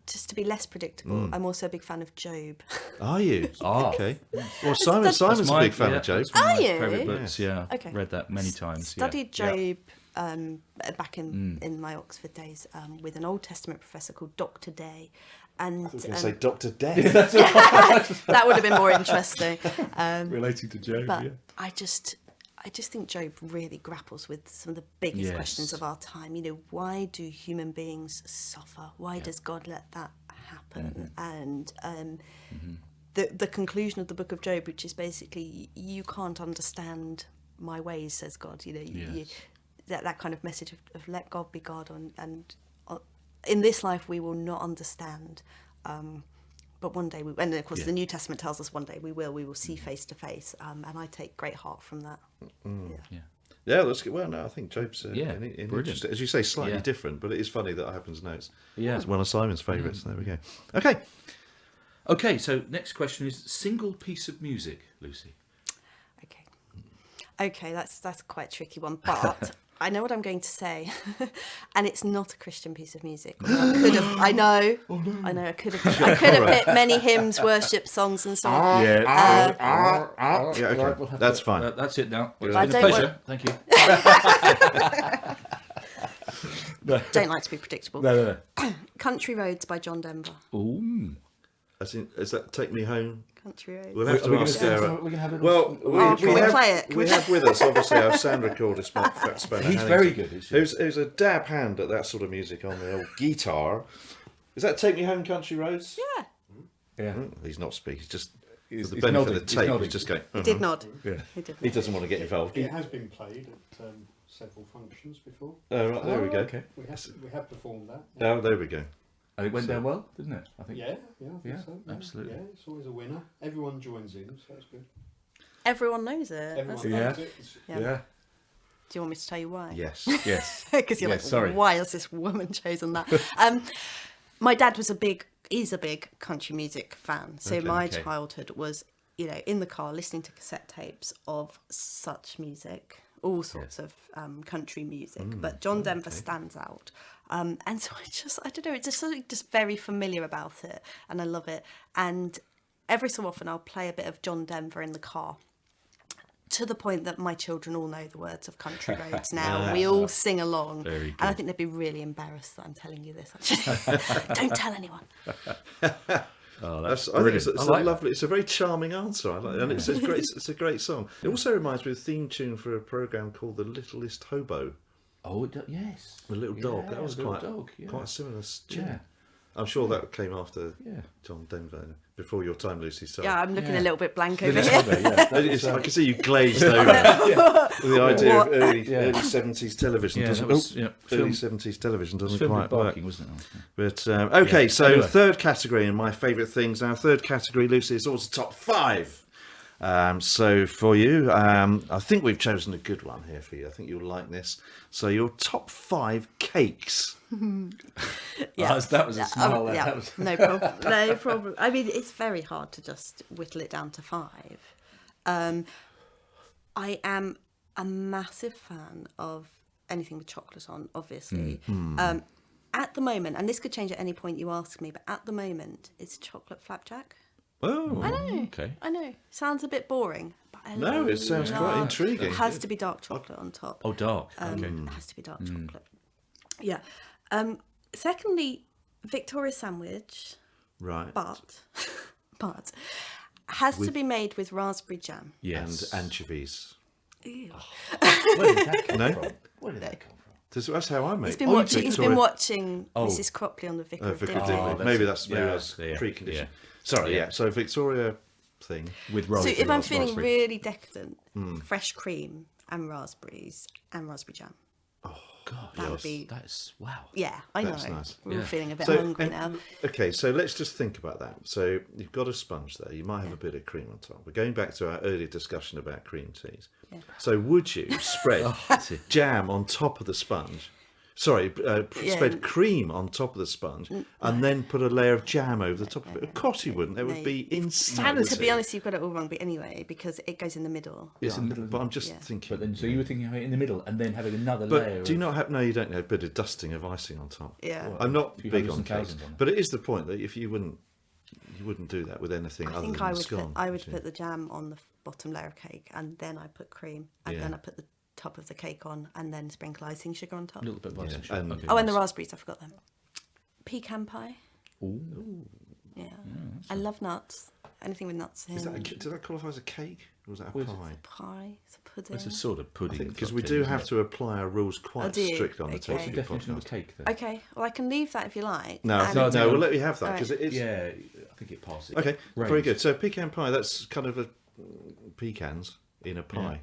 just to be less predictable, I'm also a big fan of Job. Are you? Ah. Okay. Well, Simon's a big fan of Job. That's one of my Are you? favourite books. Yeah. Okay. Read that many times. Studied yeah. Job back in my Oxford days with an Old Testament professor called Dr. Day. And I was going to say Dr. Death. that would have been more interesting. Relating to Job. But yeah. I just think Job really grapples with some of the biggest Yes. questions of our time. You know, why do human beings suffer? Why does God let that happen? And the conclusion of the book of Job, which is basically, you can't understand my ways, says God. You know, that kind of message of let God be God, and in this life we will not understand. But one day, and of course the New Testament tells us one day we will see face to face, and I take great heart from that. Yeah. Yeah, that's good. Well, no, I think Job's Brilliant. interesting. As you say, slightly Yeah. different, but it is funny that happens now. It's one of Simon's favourites. There we go. Okay. Okay, so next question is single piece of music, Lucy. Okay, that's quite a tricky one, but I know what I'm going to say, and it's not a Christian piece of music. I could have. I know. I could have picked many hymns, worship songs, and so on. Yeah, okay. That's fine. That's it now. It's I been a don't pleasure. Thank you. Don't like to be predictable. No. Country Roads by John Denver. Ooh. Is that Take Me Home? Country Roads. We'll have to ask Sarah. We can have it. Well, can we play it? We have with us, obviously, our sound recorder, Spanner He's Hannington, very good, isn't he? who's a dab hand at that sort of music on the old guitar. Is that Take Me Home, Country Roads? Yeah, Yeah. He's not speaking. He's just for He's the benefit nodding, of the he's tape. nodding. He's just going. he did nod. Yeah. He did. He doesn't want to get involved. It has been played at several functions before. Oh, right, there we go. Okay. We have performed that. Oh, there we go. And it went down well, didn't it? I think. Yeah, I think Yeah, so. absolutely. Yeah, it's always a winner. Everyone joins in, so that's good. Everyone knows it. Everyone Yeah. knows it. It's- Yeah. Yeah. Do you want me to tell you why? Yes. Yes. Because you're Yeah, like, sorry. why has this woman chosen that? My dad is a big country music fan. So my okay. childhood was, in the car listening to cassette tapes of such music, all sorts of country music. But John Denver stands out. And so I don't know, it's just something just very familiar about it. And I love it. And every so often I'll play a bit of John Denver in the car, to the point that my children all know the words of Country Roads now. And we all sing along. Very And I good. think they'd be really embarrassed that I'm telling you this, actually. Don't tell anyone. Oh, I think brilliant. it's I a like lovely. It's a very charming answer. I like it. And it's great. It's a great song. It also reminds me of the theme tune for a program called The Littlest Hobo. Oh, yes. The little dog. Yeah, That was the little quite dog, yeah. quite a similar tune. Yeah. I'm sure that came after Yeah. John Denver, before your time, Lucy. So Yeah, I'm looking Yeah. a little bit blank The over next here. one there, yeah. I can see you glazed over with the idea What? of early 70s television. Yeah, doesn't, that was, early film- 70s television It was doesn't filmed quite with work. barking, wasn't it? But okay, Yeah. so Anyway. third category and my favourite things. Our third category, Lucy, is always the top 5. So for you, I think we've chosen a good one here for you. I think you'll like this. So your top 5 cakes. Yeah. That was a smile there. Yeah, That was- no problem. No problem. I mean, it's very hard to just whittle it down to 5. I am a massive fan of anything with chocolate on, obviously. At the moment, and this could change at any point you ask me, but at the moment, it's chocolate flapjack. Oh, I know. Okay. I know. Sounds a bit boring, but No, it sounds quite lot. intriguing. It has to be dark chocolate on top. Oh, dark. Okay. It has to be dark chocolate. Yeah. Secondly, Victoria sandwich, Right. but has to be made with raspberry jam. Yes. And anchovies. Ew. Where did that come No? from? Where did that come from? That's how I make. He's been watching Victoria- Mrs. Cropley on the Vicar of Vicar Dibley. of Dibley. that's Maybe it. that's Yeah. preconditioned. Yeah. Sorry, Yeah. yeah. So Victoria thing. With So raspberry. if I'm feeling raspberry. really decadent, fresh cream and raspberries and raspberry jam. God, That would be, that's wow. yeah, I know. That's nice. We're all Yeah. feeling a bit So, hungry and- now. Okay, so let's just think about that. So you've got a sponge there. You might have a bit of cream on top. We're going back to our earlier discussion about cream teas. Yeah. So would you spread That's it. jam on top of the sponge? Sorry, spread cream on top of the sponge and then put a layer of jam over the top of it. Of course you wouldn't. That would be insanity. To be honest, you've got it all wrong, but anyway, because it goes in the middle. It's in the middle. But I'm just Yeah. thinking. But then, so you were thinking of it in the middle and then having another layer. But do you not have? No, you don't have a bit of dusting of icing on top. Yeah. I'm not A few big hundreds on and cakes, thousands on it. but it is the point that if you wouldn't do that with anything I other think than I the would scone. put put the jam on the bottom layer of cake, and then I put cream, and Yeah. then I put the top of the cake on, and then sprinkle icing sugar on top. A little bit of icing Yeah, sugar. and- Okay, Oh, and the nice. raspberries, I forgot them. Pecan pie. Ooh. Yeah. I love nuts. Anything with nuts in. Is that did that qualify as a cake or was that a Was it pie? Pie. It's a pudding. It's a sort of pudding. Because we do have to apply our rules quite do you? strict on the Okay. What's the Take A Pew definition of a podcast. cake then? Okay, well, I can leave that if you like. No, And- no, we'll let you have that Alright. because it is. Yeah, I think it passes. Okay, very Range. good. So pecan pie, that's kind of a pecans in a pie.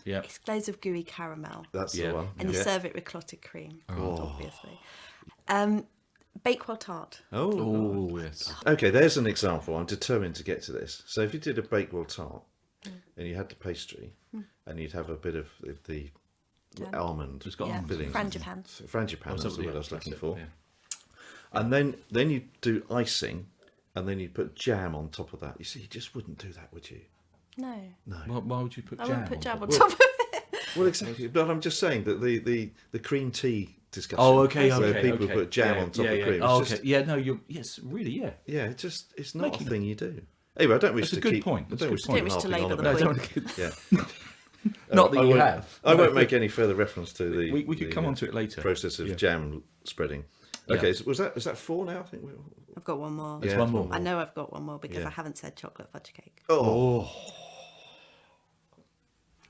Yeah. It's glazed with gooey caramel, That's Yeah. the one. and you Yeah. serve it with clotted cream, Oh. obviously. Bakewell tart. Oh, Oh yes. okay. There's an example. I'm determined to get to this. So if you did a Bakewell tart and you had the pastry and you'd have a bit of the Jam. almond It's got Yeah, almonds in it. frangipane. frangipane. Oh, That's the yeah, word I was that's looking it, for. yeah. And then you do icing, and then you put jam on top of that. You see, you just wouldn't do that, would you? No, No. Why would you put I jam? wouldn't put jam on top? top of it. Well, exactly. But I'm just saying that the cream tea discussion. Oh, okay, where okay. people okay. put jam Yeah, on top yeah, of yeah. cream. Oh, It's okay. just, Yeah, no, yes, really, yeah. yeah, it's not Making- a thing you do. Anyway, I don't wish That's a to good keep. point. I That's don't a wish good to point. keep Don't wish to harping labour on the about point. it. Yeah. Not that I you won't- have. I won't make any further reference to the. We could the, come on to it later. Process of Yeah. jam spreading. Yeah. Okay, so is that 4 now? I think. I've got one more. There's Yeah, one more. I know I've got one more because Yeah. I haven't said chocolate fudge cake. Oh,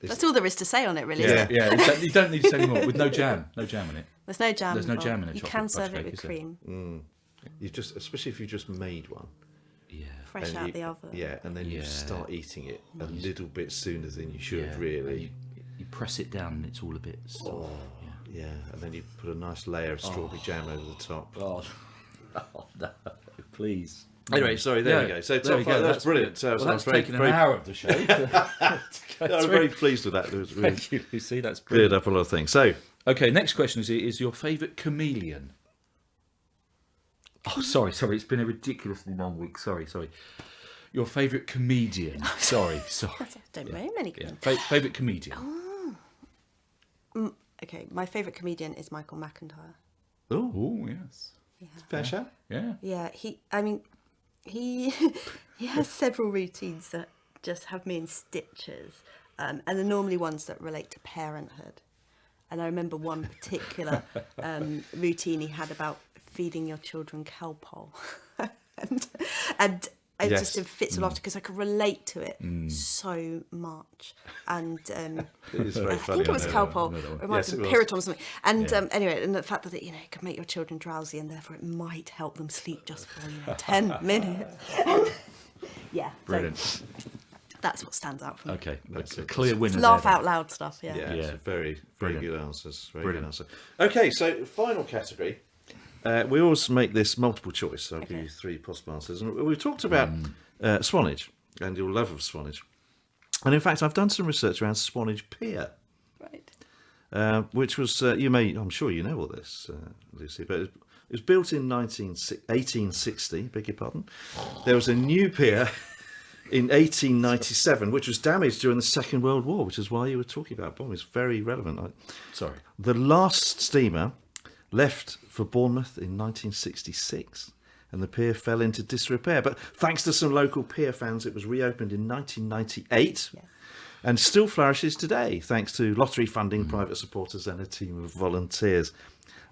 That's all there is to say on it, really. Yeah. Isn't it? Yeah, you don't need to say any more. With no jam in it. There's no jam. There's no involved. jam in a You chocolate can fudge serve it cake, with is there? cream, you just, especially if you just made one. Yeah. fresh and out you- the oven. Yeah, and then you Yeah. start eating it a little bit sooner than you should, Yeah. really. You press it down and it's all a bit soft. Yeah, and then you put a nice layer of strawberry jam over the top. Oh, oh no, please. Anyway, sorry, there we Yeah, go. So there we top five, go. that's brilliant. So Well, that's I'm very, taken very, an hour of the show. I'm very pleased with that. It was really Thank you, Lucy. That's cleared brilliant. up a lot of things. So, Okay, next question is your favourite chameleon? Oh, sorry. It's been a ridiculously long week. Sorry. Your favourite comedian? Sorry. Don't know many. Yeah. Favourite comedian? Okay, my favourite comedian is Michael McIntyre. Oh, yes. fair shout. Yeah. Yeah, he he has several routines that just have me in stitches, and they're normally ones that relate to parenthood. And I remember one particular routine he had about feeding your children Calpol, and it Yes. just fits a lot because I could relate to it so much. And It is very I funny. think it was I know. Calpol, know that one. or it might Yes, have it been was. Piriton or something. And anyway, and the fact that it could make your children drowsy, and therefore it might help them sleep just for 10 minutes. Yeah, Brilliant. So that's what stands out for me. Okay, That's a it. clear winner. Laugh there, out loud stuff. Yeah. Yeah, Yeah. it's a very Brilliant. good answers. Very Brilliant. good answer. Okay, so final category. We always make this multiple choice. So I'll give Okay. you 3 possible answers. And we've talked about Swanage and your love of Swanage. And in fact, I've done some research around Swanage Pier, Right. which was, I'm sure you know all this, Lucy, but it was built in 1860, beg your pardon. There was a new pier in 1897, which was damaged during the Second World War, which is why you were talking about bombing. It's very relevant. Sorry. The last steamer left for Bournemouth in 1966, and the pier fell into disrepair. But thanks to some local pier fans, it was reopened in 1998. Yes. and still flourishes today thanks to lottery funding, private supporters and a team of volunteers.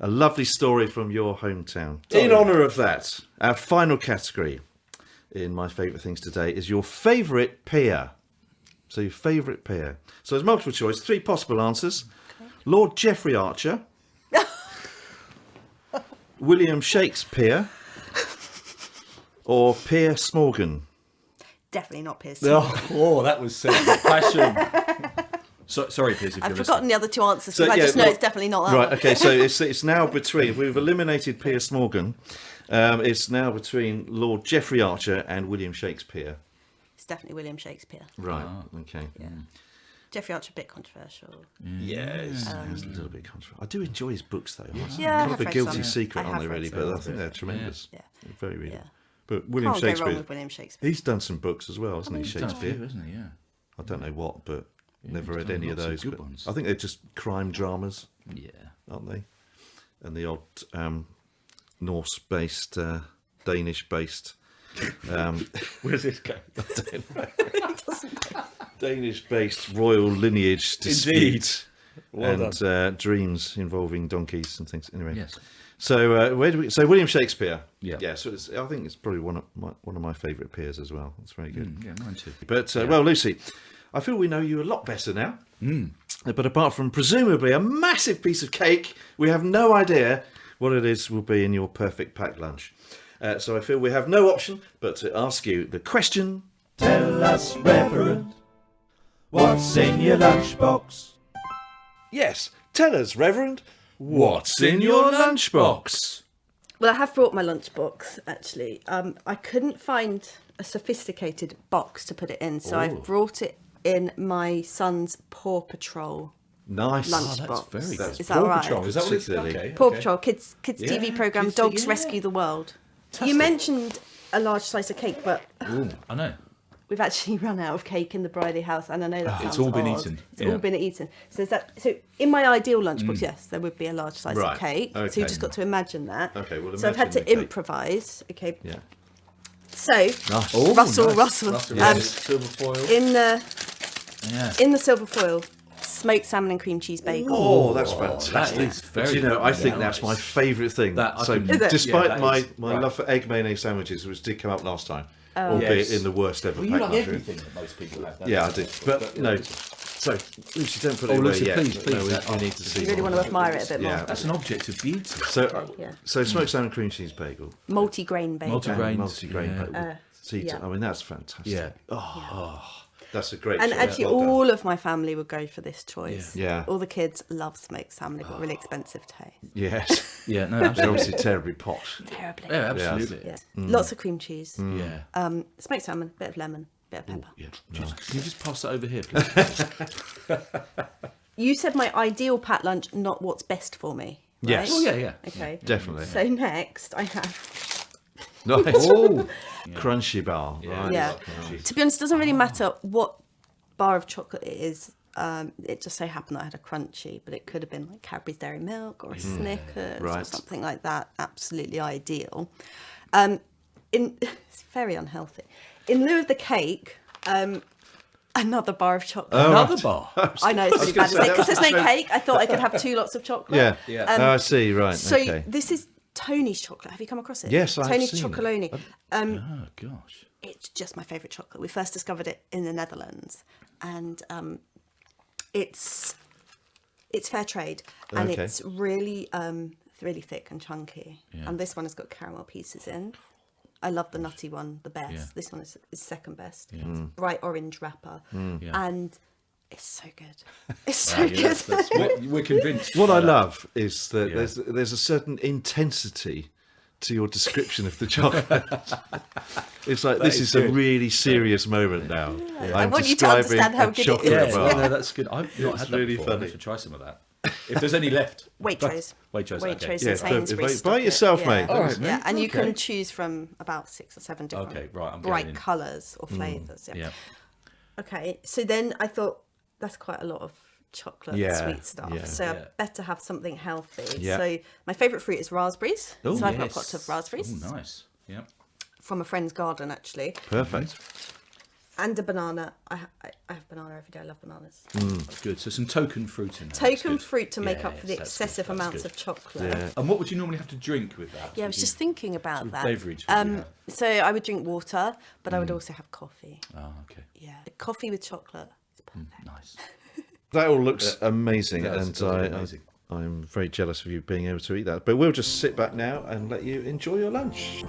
A lovely story from your hometown. In honour of that, our final category in My Favourite Things today is your favourite peer. So your favourite peer. So there's multiple choice, 3 possible answers. Okay. Lord Geoffrey Archer, William Shakespeare, or Piers Morgan. Definitely not Piers. Oh, that was sick. Passion. Sorry, Piers, if I've you're forgotten the other 2 answers, So, because I yeah, just know well, it's definitely not that Right, one. okay, so it's now between, if we've eliminated Piers Morgan, it's now between Lord Geoffrey Archer and William Shakespeare. It's definitely William Shakespeare. Right, okay. Yeah. Geoffrey Archer, a bit controversial. Yeah, it's a little bit controversial. I do enjoy his books, though. Yeah, I kind have of a read guilty some. secret, I aren't they, have really? read But some. I think they're tremendous. Yeah. They're very readable. Yeah. But William Can't go wrong Shakespeare, with William Shakespeare. he's done some books as well, hasn't he, He's done a Shakespeare? few, hasn't he? Yeah. I don't know what, but never he's read done any of lots of those. good But ones. I think they're just crime dramas, Yeah. aren't they? And the odd Norse-based, Danish-based... Where's this go? Danish-based royal lineage dispute. Well and dreams involving donkeys and things. Anyway, Yes. So where do we? So William Shakespeare. Yeah. Yeah. So I think it's probably one of my favourite peers as well. It's very good. Yeah, mine too. But well, Lucy, I feel we know you a lot better now. But apart from presumably a massive piece of cake, we have no idea what it is will be in your perfect packed lunch. So I feel we have no option but to ask you the question. Tell us, Reverend, what's in your lunchbox? Yes, tell us, Reverend, what's in your lunchbox? Well, I have brought my lunchbox, actually. I couldn't find a sophisticated box to put it in, so I've brought it in my son's Paw Patrol Nice. lunchbox. very good. Is that all right? Is that what it's Particularly. okay? Paw Patrol, kids TV programme, kids- Dogs yeah. Rescue the World. You mentioned a large slice of cake, but Ooh, I know. we've actually run out of cake in the Briley house, and I know that It's sounds all been odd. eaten, It's yeah. all been eaten. So in my ideal lunchbox, yes, there would be a large slice Right, of cake. So okay. you just got to imagine that. Okay, well, so I've had imagine to the cake. improvise. Okay. Yeah. So Nice. Russell. Silver foil. In the Yeah. in the silver foil, smoked salmon and cream cheese bagel. Oh, that's fantastic. That is very Do you know, I think nice. that's my favourite thing. That I so, can- Is it? despite Yeah, that my is- my right. love for egg mayonnaise sandwiches, which did come up last time, albeit Yes. in the worst ever Well, you packed like lunch. everything that most people have. don't Yeah, you? I did. But no. So, Lucy, don't put it Oh, away Lucy, yet. please, No, please, we need to see. You really more. want to admire it a bit more. Yeah. That's an object of beauty. So, Yeah. so smoked salmon cream cheese bagel. Multi-grain bagel. Multi-grain. Multi-grain Yeah. bagel. See, yeah. I mean, that's fantastic. Yeah. That's a great And choice. actually, Well done. all of my family would go for this choice. Yeah. All the kids love smoked salmon. They've got really expensive taste. Yes. Yeah, no, They're absolutely. obviously terribly posh. Terribly. Yeah, absolutely. Yeah. Lots of cream cheese. Yeah. Smoked salmon, bit of lemon, bit of pepper. Yeah. Can you just pass that over here, please? You said my ideal packed lunch, not what's best for me. Right? Yes. Oh, yeah. Okay. Definitely. So next, I have. Nice. Oh, Crunchy bar. Right. Yeah. To be honest, it doesn't really matter what bar of chocolate it is. It just so happened that I had a crunchy, but it could have been like Cadbury's Dairy Milk or a Snickers or Right. something like that. Absolutely ideal. It's very unhealthy. In lieu of the cake, another bar of chocolate. another bar. I know it's really bad, say, isn't it? that Because was there's no cake. I thought I could have 2 lots of chocolate. Yeah. Yeah. Oh, I see. Right. So okay. this is Tony's chocolate. Have you come across it? Yes, I have Tony's seen it. Chocolonely. Oh, gosh. It's just my favourite chocolate. We first discovered it in the Netherlands, and it's fair trade, and Okay. it's really thick and chunky. And this one has got caramel pieces in. I love the nutty one the best. Yeah. This one is second best. It's bright orange wrapper, Yeah. and it's so good. It's so good. We're convinced. What by I that. love is that Yeah. there's a certain intensity to your description of the chocolate. It's like this is a good. really serious moment now. I I'm want you to describing understand how a good it chocolate is. bar. Yeah, no, that's good. I've not It's had that really before. funny. I should try some of that. If there's any left. Waitrose. Waitrose, okay. Waitrose Yeah, and Sainsbury's. buy stock it. yourself, yeah. mate. All right, mate. Yeah, and you Okay. can choose from about 6 or 7 different Okay, right, I'm bright getting in. colours or flavours. Yeah. Yeah. Okay, so then I thought that's quite a lot of chocolate Yeah, sweet stuff. yeah. So Yeah. I better have something healthy. Yeah. So my favourite fruit is raspberries. Oh, so I've got a Yes. pot of Oh, raspberries nice. Yeah. from a friend's garden actually. Perfect. And a banana. I have banana every day. I love bananas. That's good. So some token fruit in there. Token That's good. fruit to make up for the Yes, that's excessive good, that's amounts good. of chocolate. Yeah. And what would you normally have to drink with that? Yeah, I was just thinking about that. Beverage. would you have? So I would drink water, but I would also have coffee. Oh, okay. Yeah, coffee with chocolate. It's perfect. Nice. That all looks amazing, It does, and it does look amazing. I'm very jealous of you being able to eat that. But we'll just sit back now and let you enjoy your lunch.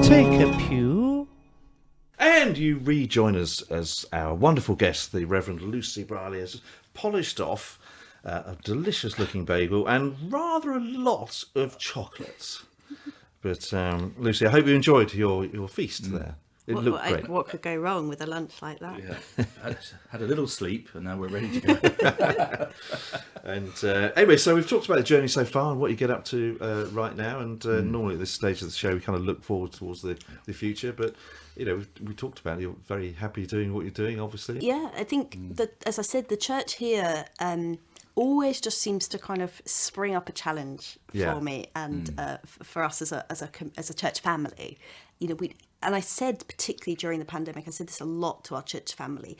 Take a pew. And you rejoin us as our wonderful guest, the Reverend Lucy Brierley, has polished off a delicious looking bagel and rather a lot of chocolates. But Lucy, I hope you enjoyed your feast there. It looked great. What could go wrong with a lunch like that? Yeah. Had a little sleep, and now we're ready to go. And anyway, so we've talked about the journey so far and what you get up to right now. And normally at this stage of the show, we kind of look forward towards the future. But you know, we talked about it. You're very happy doing what you're doing, obviously. Yeah, I think that, as I said, the church here always just seems to kind of spring up a challenge Yeah. for me and for us as a church family. You know, and I said particularly during the pandemic, I said this a lot to our church family.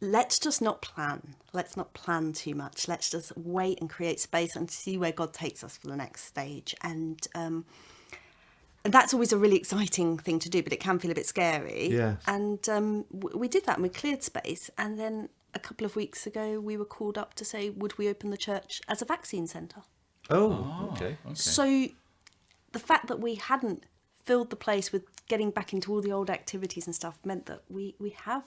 Let's just not plan. Let's not plan too much. Let's just wait and create space and see where God takes us for the next stage. And that's always a really exciting thing to do, but it can feel a bit scary. Yeah. And we did that, and we cleared space. And then a couple of weeks ago, we were called up to say, would we open the church as a vaccine centre? Oh, okay. So the fact that we hadn't filled the place with getting back into all the old activities and stuff meant that we have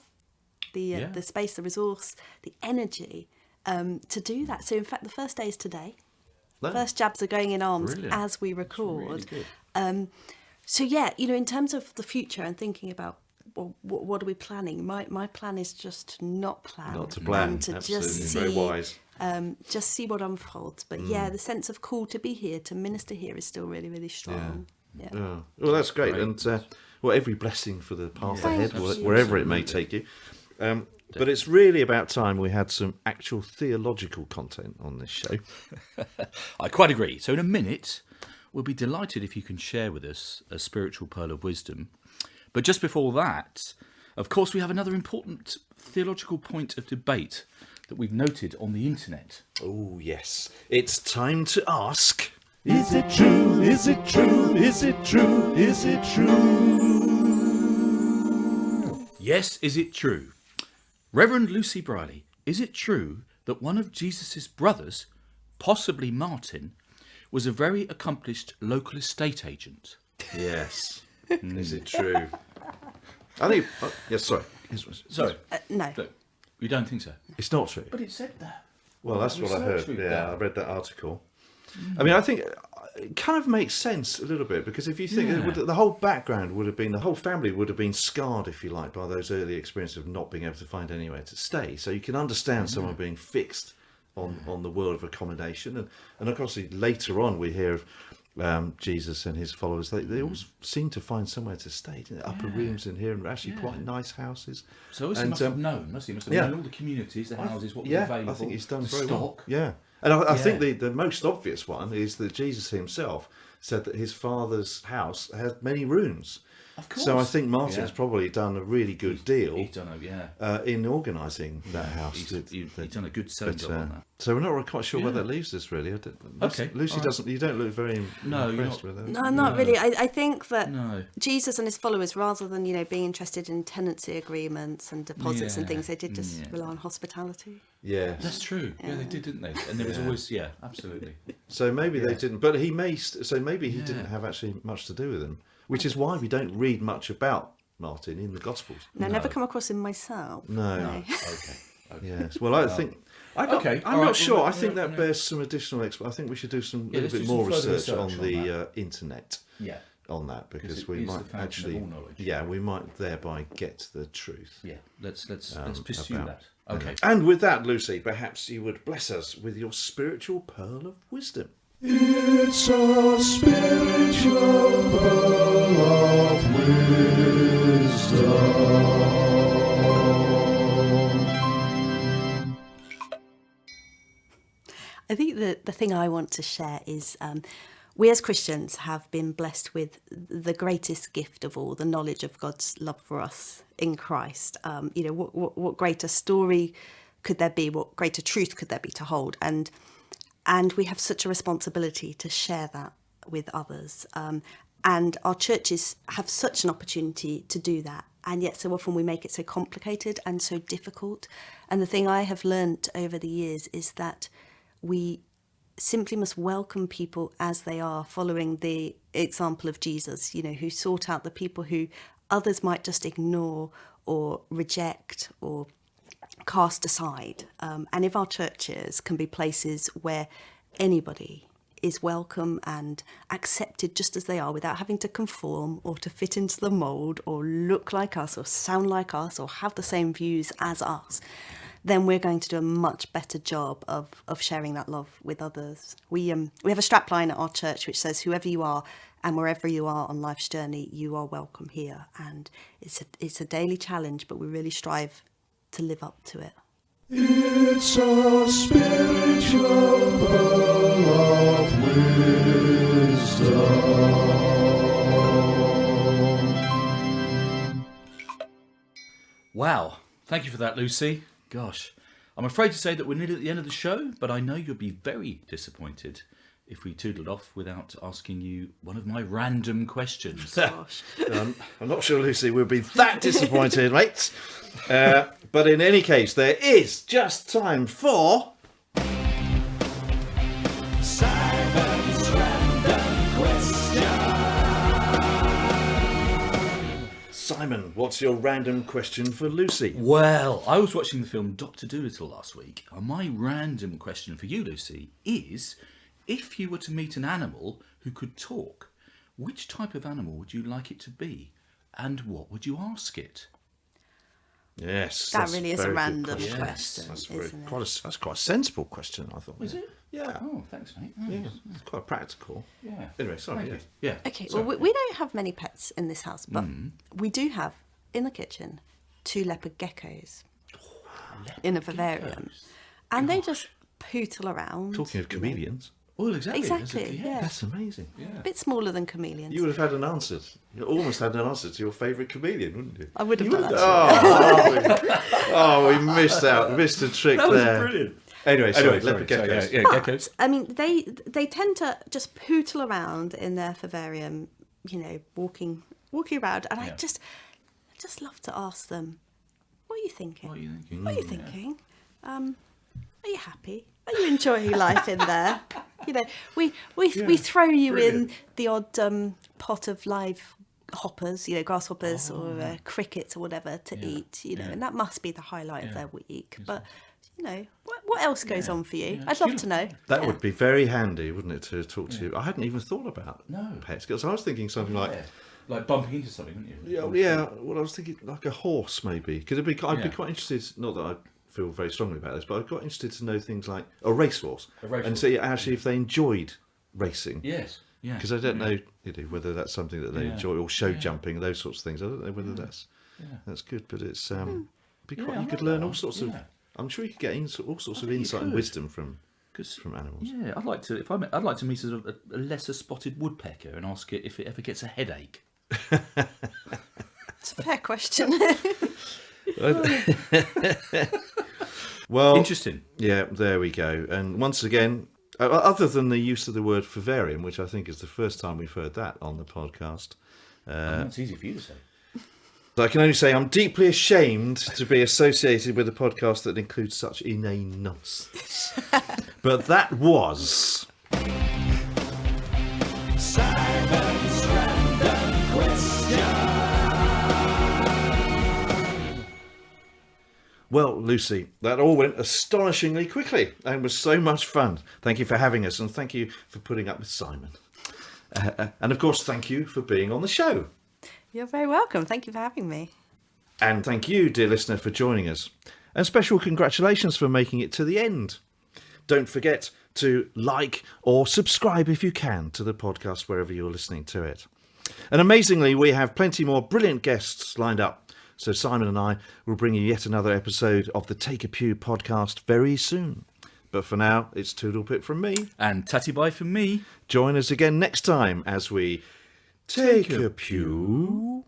the space, the resource, the energy to do that. So in fact, the first day is today. No. First jabs are going in arms Brilliant. as we record. Really good. So yeah, you know, in terms of the future and thinking about what are we planning, my plan is just to not plan. Not to plan, and to absolutely. just see, Very wise. just see what unfolds. But yeah, the sense of call to be here, to minister here, is still really, really strong. Yeah. Oh, well, that's great. And well, every blessing for the path Thank ahead, you. wherever it may take you. But it's really about time we had some actual theological content on this show. I quite agree. So in a minute, we'll be delighted if you can share with us a spiritual pearl of wisdom. But just before that, of course, we have another important theological point of debate that we've noted on the internet. Oh, yes. It's time to ask. Is it true? Is it true? Is it true? Is it true? Yes, is it true? Reverend Lucy Brierley, is it true that one of Jesus' brothers, possibly Martin, was a very accomplished local estate agent? Yes. Is it true? I think... yes, sorry. Sorry, No. you don't think so? It's not true. But it said that. Well, that's what I heard. Research we've Yeah, done. I read that article. I mean, I think it kind of makes sense a little bit, because if you think the whole background would have been, the whole family would have been scarred, if you like, by those early experiences of not being able to find anywhere to stay. So you can understand someone being fixed on the world of accommodation. And of course, later on we hear of Jesus and his followers. They all seem to find somewhere to stay. Upper rooms in here, and actually quite nice houses. So he must have known, he must have known all the communities, the houses, what was available. I think he's done the very stock. well. Yeah. And I think the most obvious one is that Jesus himself said that his father's house had many rooms. Of course. So I think Martin's probably done a really good deal He's done in organising that house. He's done a good selling job on that. So we're not really quite sure where that leaves us, really. Okay, Lucy all right. doesn't. You don't look very impressed you're with that. No, not really. I think that No. Jesus and his followers, rather than being interested in tenancy agreements and deposits and Yeah. things, they did just rely on hospitality. Yes. That's true. Yeah, they did, didn't they? And there was always, absolutely. So maybe they didn't, but he may. So maybe he didn't have actually much to do with them, which is why we don't read much about Martin in the Gospels. No, never come across him myself. No. Okay. Yes. Well, I think. I'm all not right, sure. well, I think yeah, that bears some additional. I think we should do some little let's bit do some more further research on research on the internet Yeah. on that, because it we is the might fountain actually. of all knowledge. Yeah, we might thereby get the truth. Yeah. Let's pursue about- that. Okay. And with that, Lucy, perhaps you would bless us with your spiritual pearl of wisdom. It's a spiritual pearl of wisdom. the thing I want to share is we as Christians have been blessed with the greatest gift of all, the knowledge of God's love for us in Christ. What greater story could there be? What greater truth could there be to hold? And we have such a responsibility to share that with others. And our churches have such an opportunity to do that. And yet so often we make it so complicated and so difficult. And the thing I have learnt over the years is that we simply must welcome people as they are, following the example of Jesus, who sought out the people who others might just ignore or reject or cast aside. And if our churches can be places where anybody is welcome and accepted just as they are, without having to conform or to fit into the mould or look like us or sound like us or have the same views as us, then we're going to do a much better job of sharing that love with others. We have a strapline at our church which says, whoever you are and wherever you are on life's journey, you are welcome here. And it's a daily challenge, but we really strive to live up to it. It's a spiritual pearl of wisdom. Wow. Thank you for that, Lucy. Gosh. I'm afraid to say that we're nearly at the end of the show, but I know you'll be very disappointed if we toodled off without asking you one of my random questions. Gosh. I'm not sure Lucy will be that disappointed, mate. But in any case, there is just time for... Simon's random question. Simon, what's your random question for Lucy? Well, I was watching the film Dr. Dolittle last week, and my random question for you, Lucy, is... if you were to meet an animal who could talk, which type of animal would you like it to be? And what would you ask it? Yes. That that's really is a very good random question. question, That's isn't it? that's quite a sensible question, I thought. Is it? Yeah. Oh, thanks, mate. Oh, Yeah, it's quite practical. yeah. Anyway, sorry. Thank Yeah. you. Yeah. Okay, well, we don't have many pets in this house, but we do have, in the kitchen, 2 leopard geckos in a vivarium. geckos. And they just pootle around. Talking of chameleons, Well, exactly. Exactly, yeah. that's amazing. A bit smaller than chameleons. You would have had an answer. You almost had an answer to your favourite chameleon, wouldn't you? I would have done that. Oh, we missed out. Missed a trick That was there. brilliant. Anyway, sorry, Sorry, leopard geckos. Yeah, But, geckos. I mean, they tend to just pootle around in their vivarium, walking around, and I just love to ask them, "What are you thinking? What are you thinking? What are you thinking? Are you happy? Are you enjoying life in there? We throw you brilliant. in the odd pot of live hoppers, grasshoppers or crickets or whatever to eat, and that must be the highlight of their week. But what else goes on for you? I'd love to know. That would be very handy, wouldn't it, to talk to you? I hadn't even thought about No. pets, because I was thinking something like... Yeah. Like bumping into something, wouldn't you? Yeah, well, I was thinking like a horse, maybe. Because I'd be Yeah. quite interested, not that I feel very strongly about this, but I'd quite interested to know things like a racehorse. racehorse, And see actually if they enjoyed racing. Yes. Yeah. Because I don't know whether that's something that they Yeah. enjoy, or show jumping, those sorts of things. I don't know whether that's good, but it's be quite. I You could like learn that all one. sorts of. Yeah. I'm sure you could get all sorts of think you insight and could. wisdom from 'Cause- animals. Yeah, I'd like to. I'd like to meet a lesser spotted woodpecker and ask it if it ever gets a headache. It's a fair question. Well, Interesting. yeah, there we go. And once again, other than the use of the word vivarium, which I think is the first time we've heard that on the podcast, That's easy for you to say. I can only say I'm deeply ashamed to be associated with a podcast that includes such inane nonsense. But that was... Simon's random question. Well, Lucy, that all went astonishingly quickly and was so much fun. Thank you for having us, and thank you for putting up with Simon. And of course, thank you for being on the show. You're very welcome. Thank you for having me. And thank you, dear listener, for joining us. And special congratulations for making it to the end. Don't forget to like or subscribe if you can to the podcast wherever you're listening to it. And amazingly, we have plenty more brilliant guests lined up. So Simon and I will bring you yet another episode of the Take A Pew podcast very soon. But for now, it's Toodle Pip from me. And tatty bye from me. Join us again next time as we take a pew.